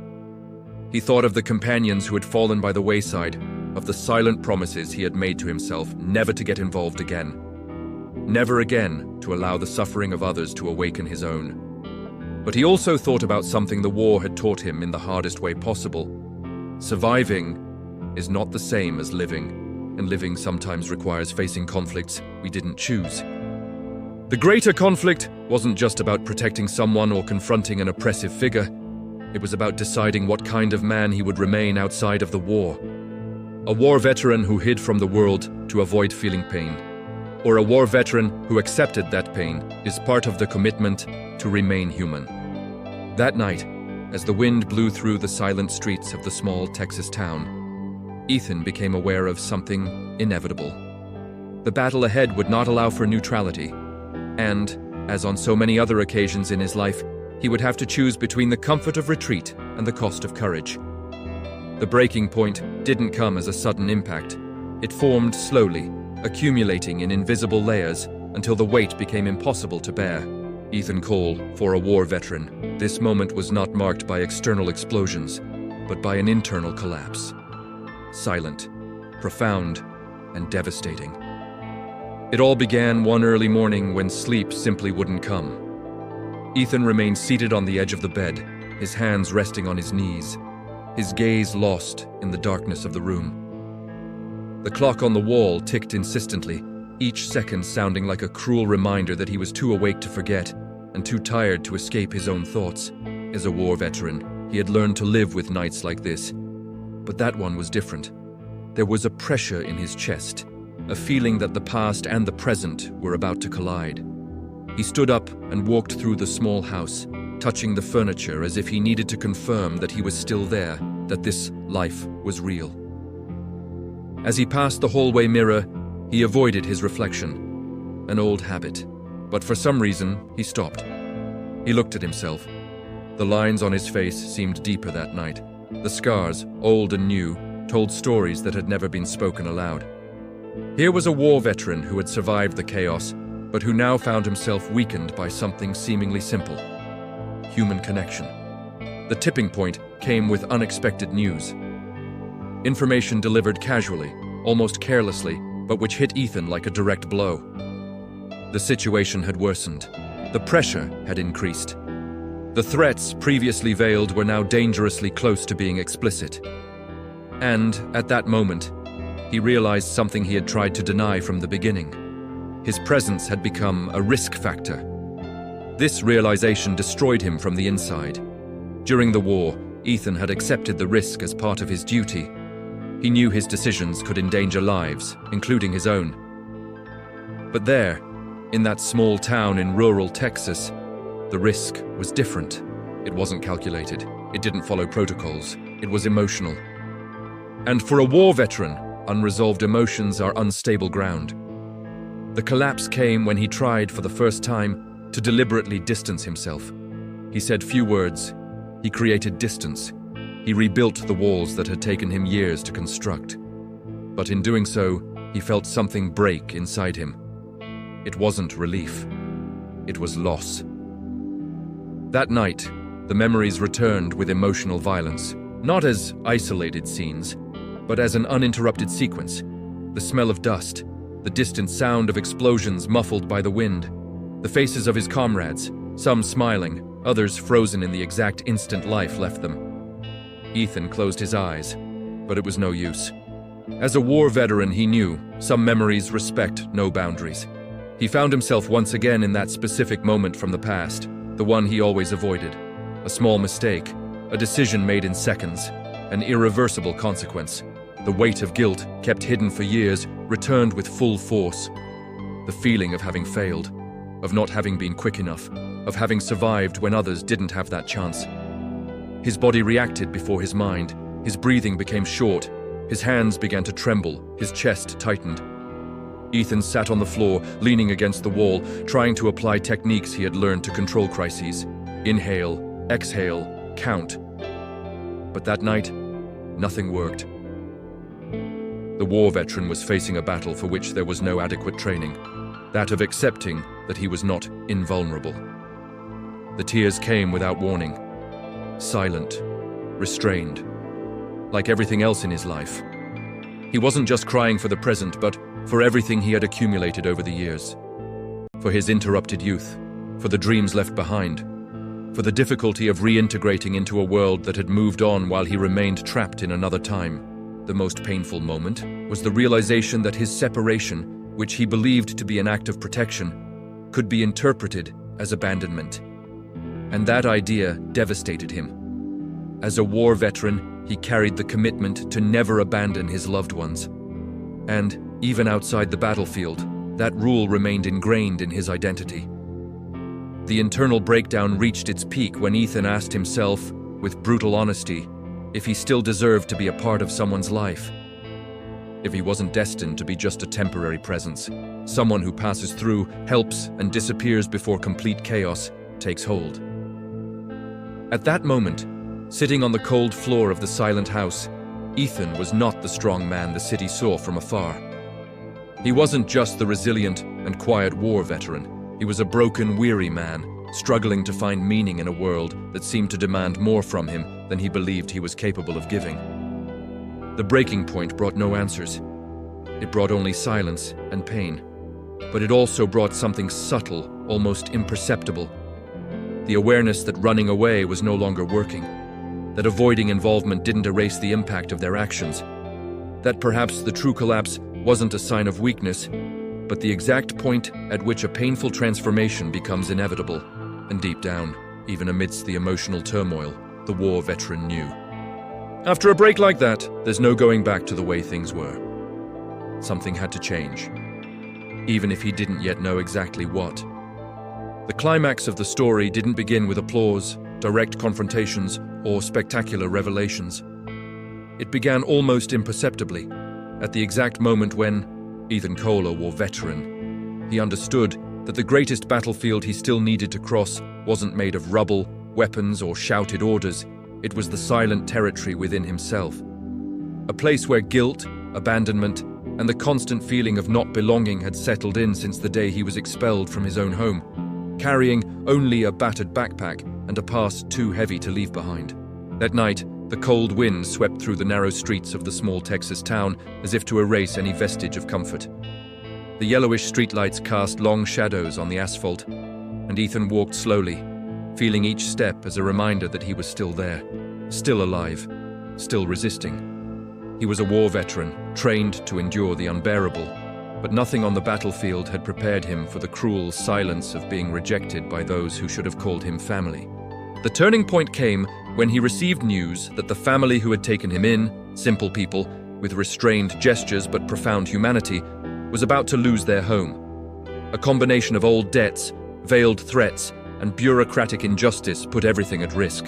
He thought of the companions who had fallen by the wayside, of the silent promises he had made to himself never to get involved again. Never again to allow the suffering of others to awaken his own. But he also thought about something the war had taught him in the hardest way possible. Surviving is not the same as living, and living sometimes requires facing conflicts we didn't choose. The greater conflict wasn't just about protecting someone or confronting an oppressive figure. It was about deciding what kind of man he would remain outside of the war. A war veteran who hid from the world to avoid feeling pain. Or a war veteran who accepted that pain is part of the commitment to remain human. That night, as the wind blew through the silent streets of the small Texas town, Ethan became aware of something inevitable. The battle ahead would not allow for neutrality, and, as on so many other occasions in his life, he would have to choose between the comfort of retreat and the cost of courage. The breaking point didn't come as a sudden impact. It formed slowly, accumulating in invisible layers until the weight became impossible to bear. Ethan Cole, for a war veteran, this moment was not marked by external explosions, but by an internal collapse. Silent, profound, and devastating. It all began one early morning when sleep simply wouldn't come. Ethan remained seated on the edge of the bed, his hands resting on his knees, his gaze lost in the darkness of the room. The clock on the wall ticked insistently, each second sounding like a cruel reminder that he was too awake to forget and too tired to escape his own thoughts. As a war veteran, he had learned to live with nights like this. But that one was different. There was a pressure in his chest, a feeling that the past and the present were about to collide. He stood up and walked through the small house, touching the furniture as if he needed to confirm that he was still there, that this life was real. As he passed the hallway mirror, he avoided his reflection, an old habit. But for some reason, he stopped. He looked at himself. The lines on his face seemed deeper that night. The scars, old and new, told stories that had never been spoken aloud. Here was a war veteran who had survived the chaos, but who now found himself weakened by something seemingly simple: human connection. The tipping point came with unexpected news. Information delivered casually, almost carelessly, but which hit Ethan like a direct blow. The situation had worsened. The pressure had increased. The threats previously veiled were now dangerously close to being explicit. And, at that moment, he realized something he had tried to deny from the beginning. His presence had become a risk factor. This realization destroyed him from the inside. During the war, Ethan had accepted the risk as part of his duty. He knew his decisions could endanger lives, including his own. But there, in that small town in rural Texas, the risk was different. It wasn't calculated. It didn't follow protocols. It was emotional. And for a war veteran, unresolved emotions are unstable ground. The collapse came when he tried for the first time to deliberately distance himself. He said few words. He created distance. He rebuilt the walls that had taken him years to construct. But in doing so, he felt something break inside him. It wasn't relief. It was loss. That night, the memories returned with emotional violence, not as isolated scenes, but as an uninterrupted sequence. The smell of dust, the distant sound of explosions muffled by the wind, the faces of his comrades, some smiling, others frozen in the exact instant life left them. Ethan closed his eyes, but it was no use. As a war veteran, he knew some memories respect no boundaries. He found himself once again in that specific moment from the past, the one he always avoided. A small mistake, a decision made in seconds, an irreversible consequence. The weight of guilt, kept hidden for years, returned with full force. The feeling of having failed, of not having been quick enough, of having survived when others didn't have that chance. His body reacted before his mind. His breathing became short. His hands began to tremble. His chest tightened. Ethan sat on the floor, leaning against the wall, trying to apply techniques he had learned to control crises. Inhale, exhale, count. But that night, nothing worked. The war veteran was facing a battle for which there was no adequate training, that of accepting that he was not invulnerable. The tears came without warning, silent, restrained, like everything else in his life. He wasn't just crying for the present, but for everything he had accumulated over the years. For his interrupted youth, for the dreams left behind, for the difficulty of reintegrating into a world that had moved on while he remained trapped in another time. The most painful moment was the realization that his separation, which he believed to be an act of protection, could be interpreted as abandonment. And that idea devastated him. As a war veteran, he carried the commitment to never abandon his loved ones. And, even outside the battlefield, that rule remained ingrained in his identity. The internal breakdown reached its peak when Ethan asked himself, with brutal honesty, if he still deserved to be a part of someone's life. If he wasn't destined to be just a temporary presence, someone who passes through, helps, and disappears before complete chaos takes hold. At that moment, sitting on the cold floor of the silent house, Ethan was not the strong man the city saw from afar. He wasn't just the resilient and quiet war veteran. He was a broken, weary man, struggling to find meaning in a world that seemed to demand more from him than he believed he was capable of giving. The breaking point brought no answers. It brought only silence and pain. But it also brought something subtle, almost imperceptible. The awareness that running away was no longer working, that avoiding involvement didn't erase the impact of their actions. that perhaps the true collapse wasn't a sign of weakness, but the exact point at which a painful transformation becomes inevitable. And deep down, even amidst the emotional turmoil, the war veteran knew. After a break like that, there's no going back to the way things were. Something had to change, even if he didn't yet know exactly what. The climax of the story didn't begin with applause, direct confrontations, or spectacular revelations. It began almost imperceptibly, at the exact moment when Ethan Cole, a war veteran, he understood that the greatest battlefield he still needed to cross wasn't made of rubble, weapons, or shouted orders. It was the silent territory within himself. A place where guilt, abandonment, and the constant feeling of not belonging had settled in since the day he was expelled from his own home, carrying only a battered backpack and a past too heavy to leave behind. That night, the cold wind swept through the narrow streets of the small Texas town as if to erase any vestige of comfort. The yellowish streetlights cast long shadows on the asphalt, and Ethan walked slowly, feeling each step as a reminder that he was still there, still alive, still resisting. He was a war veteran, trained to endure the unbearable, but nothing on the battlefield had prepared him for the cruel silence of being rejected by those who should have called him family. The turning point came when he received news that the family who had taken him in, simple people with restrained gestures but profound humanity, was about to lose their home. A combination of old debts, veiled threats, and bureaucratic injustice put everything at risk.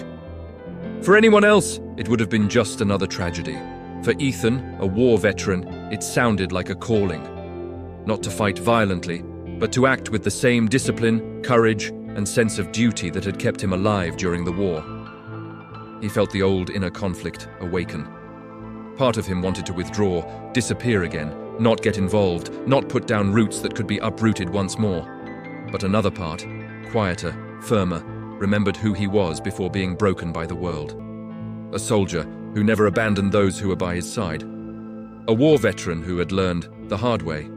For anyone else, it would have been just another tragedy. For Ethan, a war veteran, it sounded like a calling. Not to fight violently, but to act with the same discipline, courage, and sense of duty that had kept him alive during the war. He felt the old inner conflict awaken. Part of him wanted to withdraw, disappear again, not get involved, not put down roots that could be uprooted once more. But another part, quieter, firmer, remembered who he was before being broken by the world. A soldier who never abandoned those who were by his side. A war veteran who had learned the hard way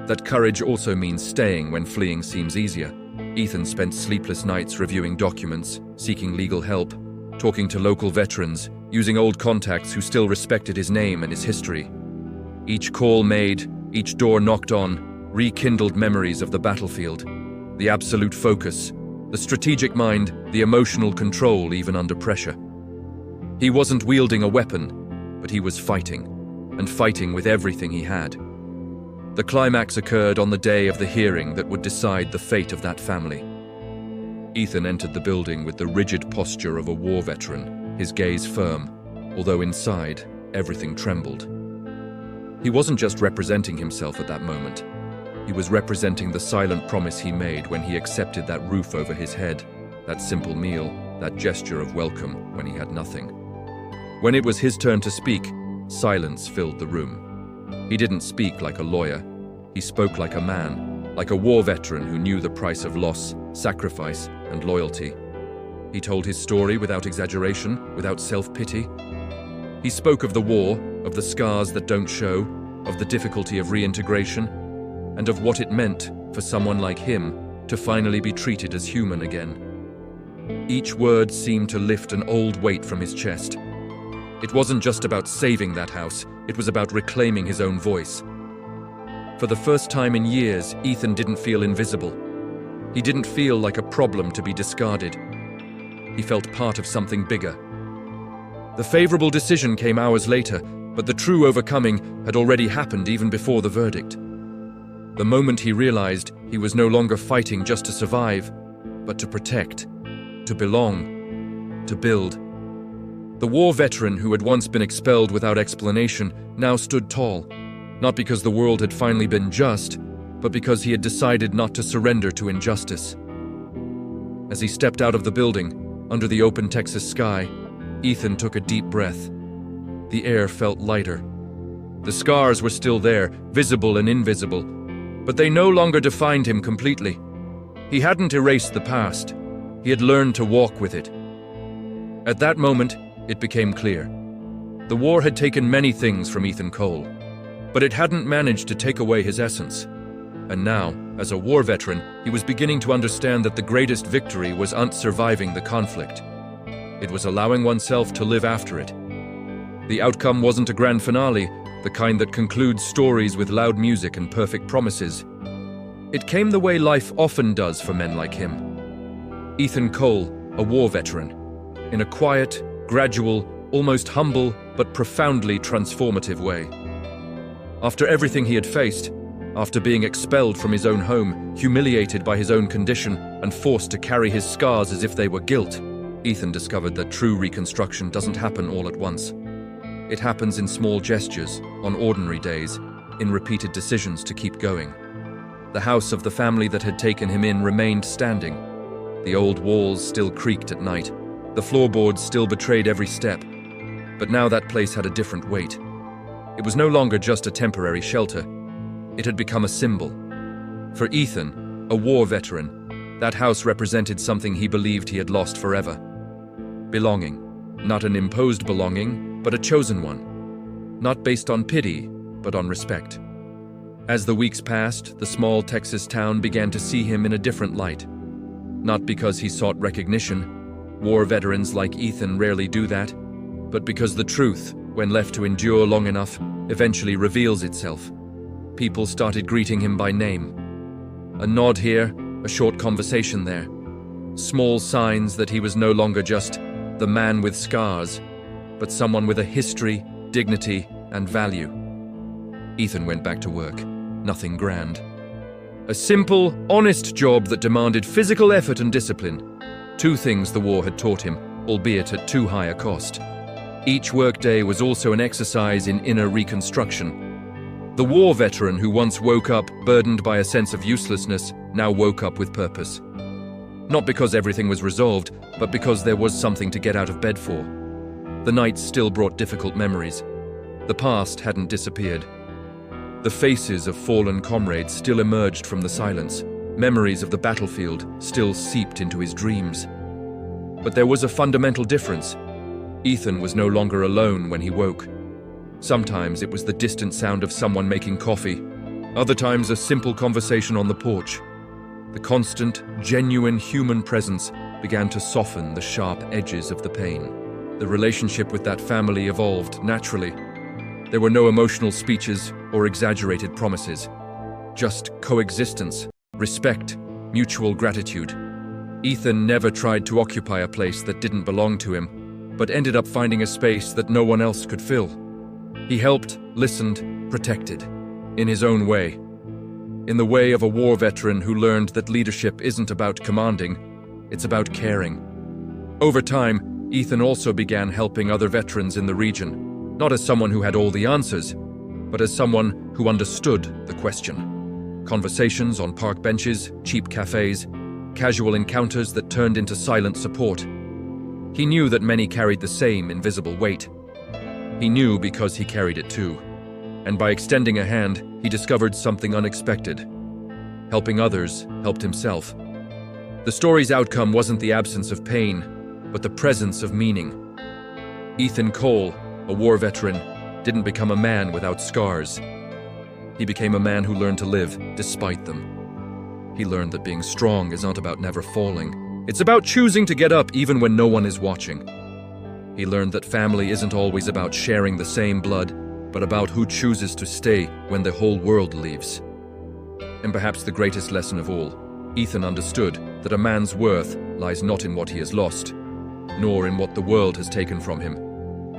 that courage also means staying when fleeing seems easier. Ethan spent sleepless nights reviewing documents, seeking legal help, talking to local veterans, using old contacts who still respected his name and his history. Each call made, each door knocked on, rekindled memories of the battlefield, the absolute focus, the strategic mind, the emotional control even under pressure. He wasn't wielding a weapon, but he was fighting, and fighting with everything he had. The climax occurred on the day of the hearing that would decide the fate of that family. Ethan entered the building with the rigid posture of a war veteran, his gaze firm, although inside, everything trembled. He wasn't just representing himself at that moment. He was representing the silent promise he made when he accepted that roof over his head, that simple meal, that gesture of welcome when he had nothing. When it was his turn to speak, silence filled the room. He didn't speak like a lawyer. He spoke like a man, like a war veteran who knew the price of loss, sacrifice, and loyalty. He told his story without exaggeration, without self-pity. He spoke of the war, of the scars that don't show, of the difficulty of reintegration, and of what it meant for someone like him to finally be treated as human again. Each word seemed to lift an old weight from his chest. It wasn't just about saving that house, it was about reclaiming his own voice. For the first time in years, Ethan didn't feel invisible. He didn't feel like a problem to be discarded. He felt part of something bigger. The favorable decision came hours later, but the true overcoming had already happened even before the verdict. The moment he realized he was no longer fighting just to survive, but to protect, to belong, to build. The war veteran who had once been expelled without explanation now stood tall, not because the world had finally been just, but because he had decided not to surrender to injustice. As he stepped out of the building, under the open Texas sky, Ethan took a deep breath. The air felt lighter. The scars were still there, visible and invisible, but they no longer defined him completely. He hadn't erased the past. He had learned to walk with it. At that moment, it became clear. The war had taken many things from Ethan Cole, but it hadn't managed to take away his essence. And now, as a war veteran, he was beginning to understand that the greatest victory wasn't surviving the conflict. It was allowing oneself to live after it. The outcome wasn't a grand finale, the kind that concludes stories with loud music and perfect promises. It came the way life often does for men like him. Ethan Cole, a war veteran, in a quiet, gradual, almost humble, but profoundly transformative way. After everything he had faced, after being expelled from his own home, humiliated by his own condition, and forced to carry his scars as if they were guilt, Ethan discovered that true reconstruction doesn't happen all at once. It happens in small gestures, on ordinary days, in repeated decisions to keep going. The house of the family that had taken him in remained standing. The old walls still creaked at night. The floorboards still betrayed every step. But now that place had a different weight. It was no longer just a temporary shelter. It had become a symbol. For Ethan, a war veteran, that house represented something he believed he had lost forever. Belonging. Not an imposed belonging, but a chosen one. Not based on pity, but on respect. As the weeks passed, the small Texas town began to see him in a different light. Not because he sought recognition. War veterans like Ethan rarely do that. But because the truth, when left to endure long enough, eventually reveals itself. People started greeting him by name. A nod here, a short conversation there. Small signs that he was no longer just the man with scars, but someone with a history, dignity, and value. Ethan went back to work. Nothing grand. A simple, honest job that demanded physical effort and discipline. Two things the war had taught him, albeit at too high a cost. Each workday was also an exercise in inner reconstruction. The war veteran who once woke up burdened by a sense of uselessness now woke up with purpose. Not because everything was resolved, but because there was something to get out of bed for. The nights still brought difficult memories. The past hadn't disappeared. The faces of fallen comrades still emerged from the silence. Memories of the battlefield still seeped into his dreams. But there was a fundamental difference. Ethan was no longer alone when he woke. Sometimes it was the distant sound of someone making coffee. Other times a simple conversation on the porch. The constant, genuine human presence began to soften the sharp edges of the pain. The relationship with that family evolved naturally. There were no emotional speeches or exaggerated promises. Just coexistence, respect, mutual gratitude. Ethan never tried to occupy a place that didn't belong to him, but ended up finding a space that no one else could fill. He helped, listened, protected, in his own way. In the way of a war veteran who learned that leadership isn't about commanding, it's about caring. Over time, Ethan also began helping other veterans in the region, not as someone who had all the answers, but as someone who understood the question. Conversations on park benches, cheap cafes, casual encounters that turned into silent support. He knew that many carried the same invisible weight. He knew because he carried it too. And by extending a hand, he discovered something unexpected. Helping others helped himself. The story's outcome wasn't the absence of pain, but the presence of meaning. Ethan Cole, a war veteran, didn't become a man without scars. He became a man who learned to live despite them. He learned that being strong is not about never falling. It's about choosing to get up even when no one is watching. He learned that family isn't always about sharing the same blood, but about who chooses to stay when the whole world leaves. And perhaps the greatest lesson of all, Ethan understood that a man's worth lies not in what he has lost, nor in what the world has taken from him,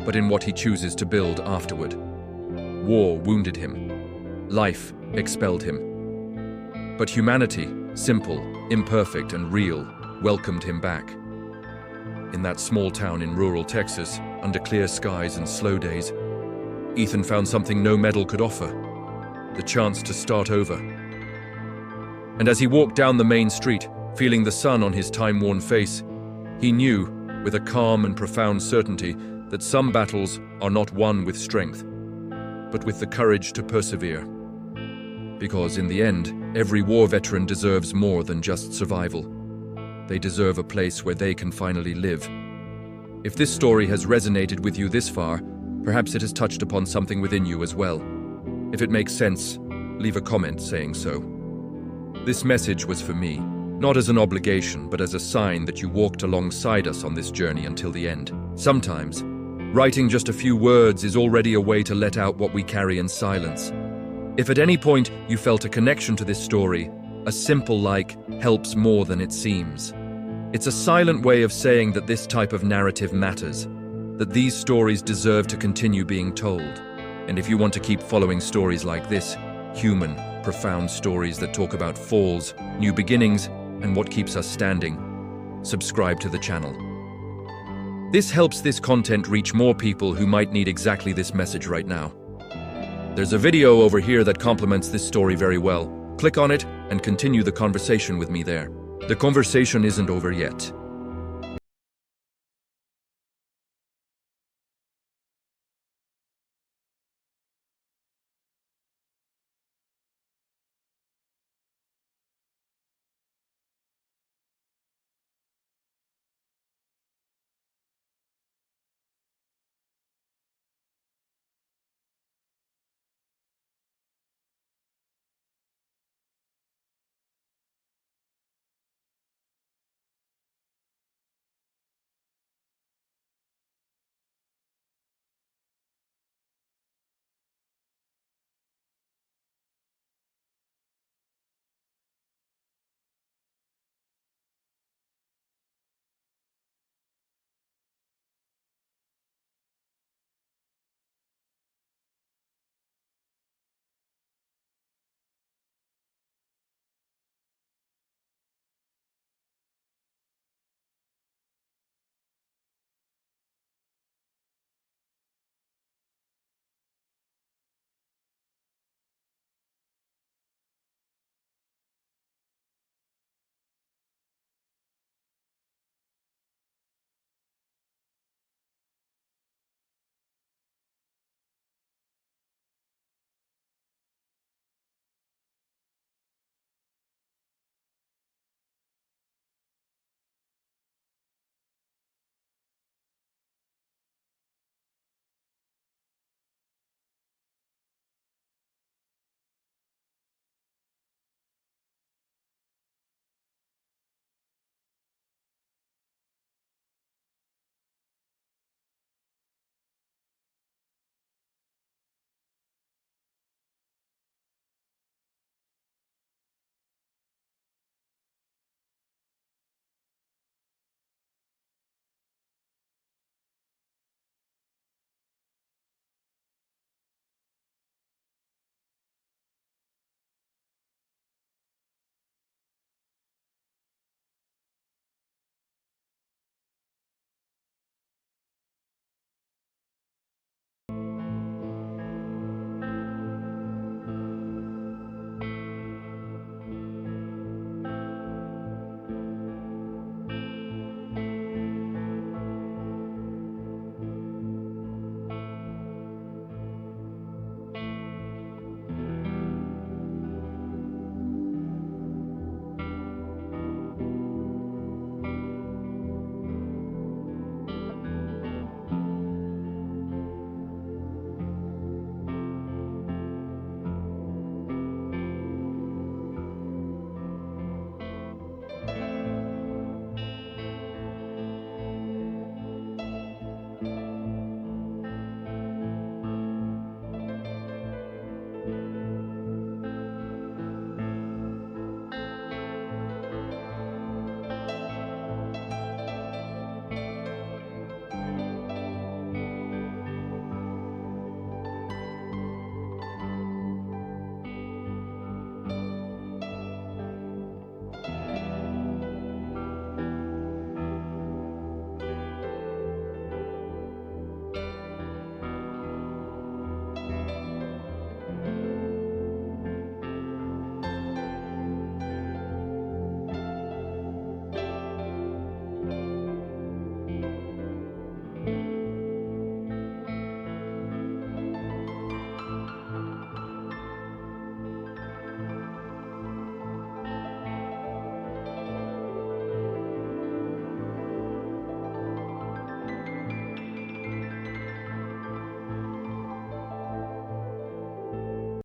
but in what he chooses to build afterward. War wounded him. Life expelled him. But humanity, simple, imperfect, and real, welcomed him back. In that small town in rural Texas, under clear skies and slow days, Ethan found something no medal could offer: the chance to start over. And as he walked down the main street, feeling the sun on his time-worn face, he knew, with a calm and profound certainty, that some battles are not won with strength, but with the courage to persevere. Because in the end, every war veteran deserves more than just survival. They deserve a place where they can finally live. If this story has resonated with you this far, perhaps it has touched upon something within you as well. If it makes sense, leave a comment saying so. This message was for me, not as an obligation, but as a sign that you walked alongside us on this journey until the end. Sometimes, Writing just a few words is already a way to let out what we carry in silence. If at any point you felt a connection to this story, a simple like helps more than it seems. It's a silent way of saying that this type of narrative matters, that these stories deserve to continue being told. And if you want to keep following stories like this, human, profound stories that talk about falls, new beginnings, and what keeps us standing, subscribe to the channel. This helps this content reach more people who might need exactly this message right now. There's a video over here that complements this story very well. Click on it and continue the conversation with me there. The conversation isn't over yet.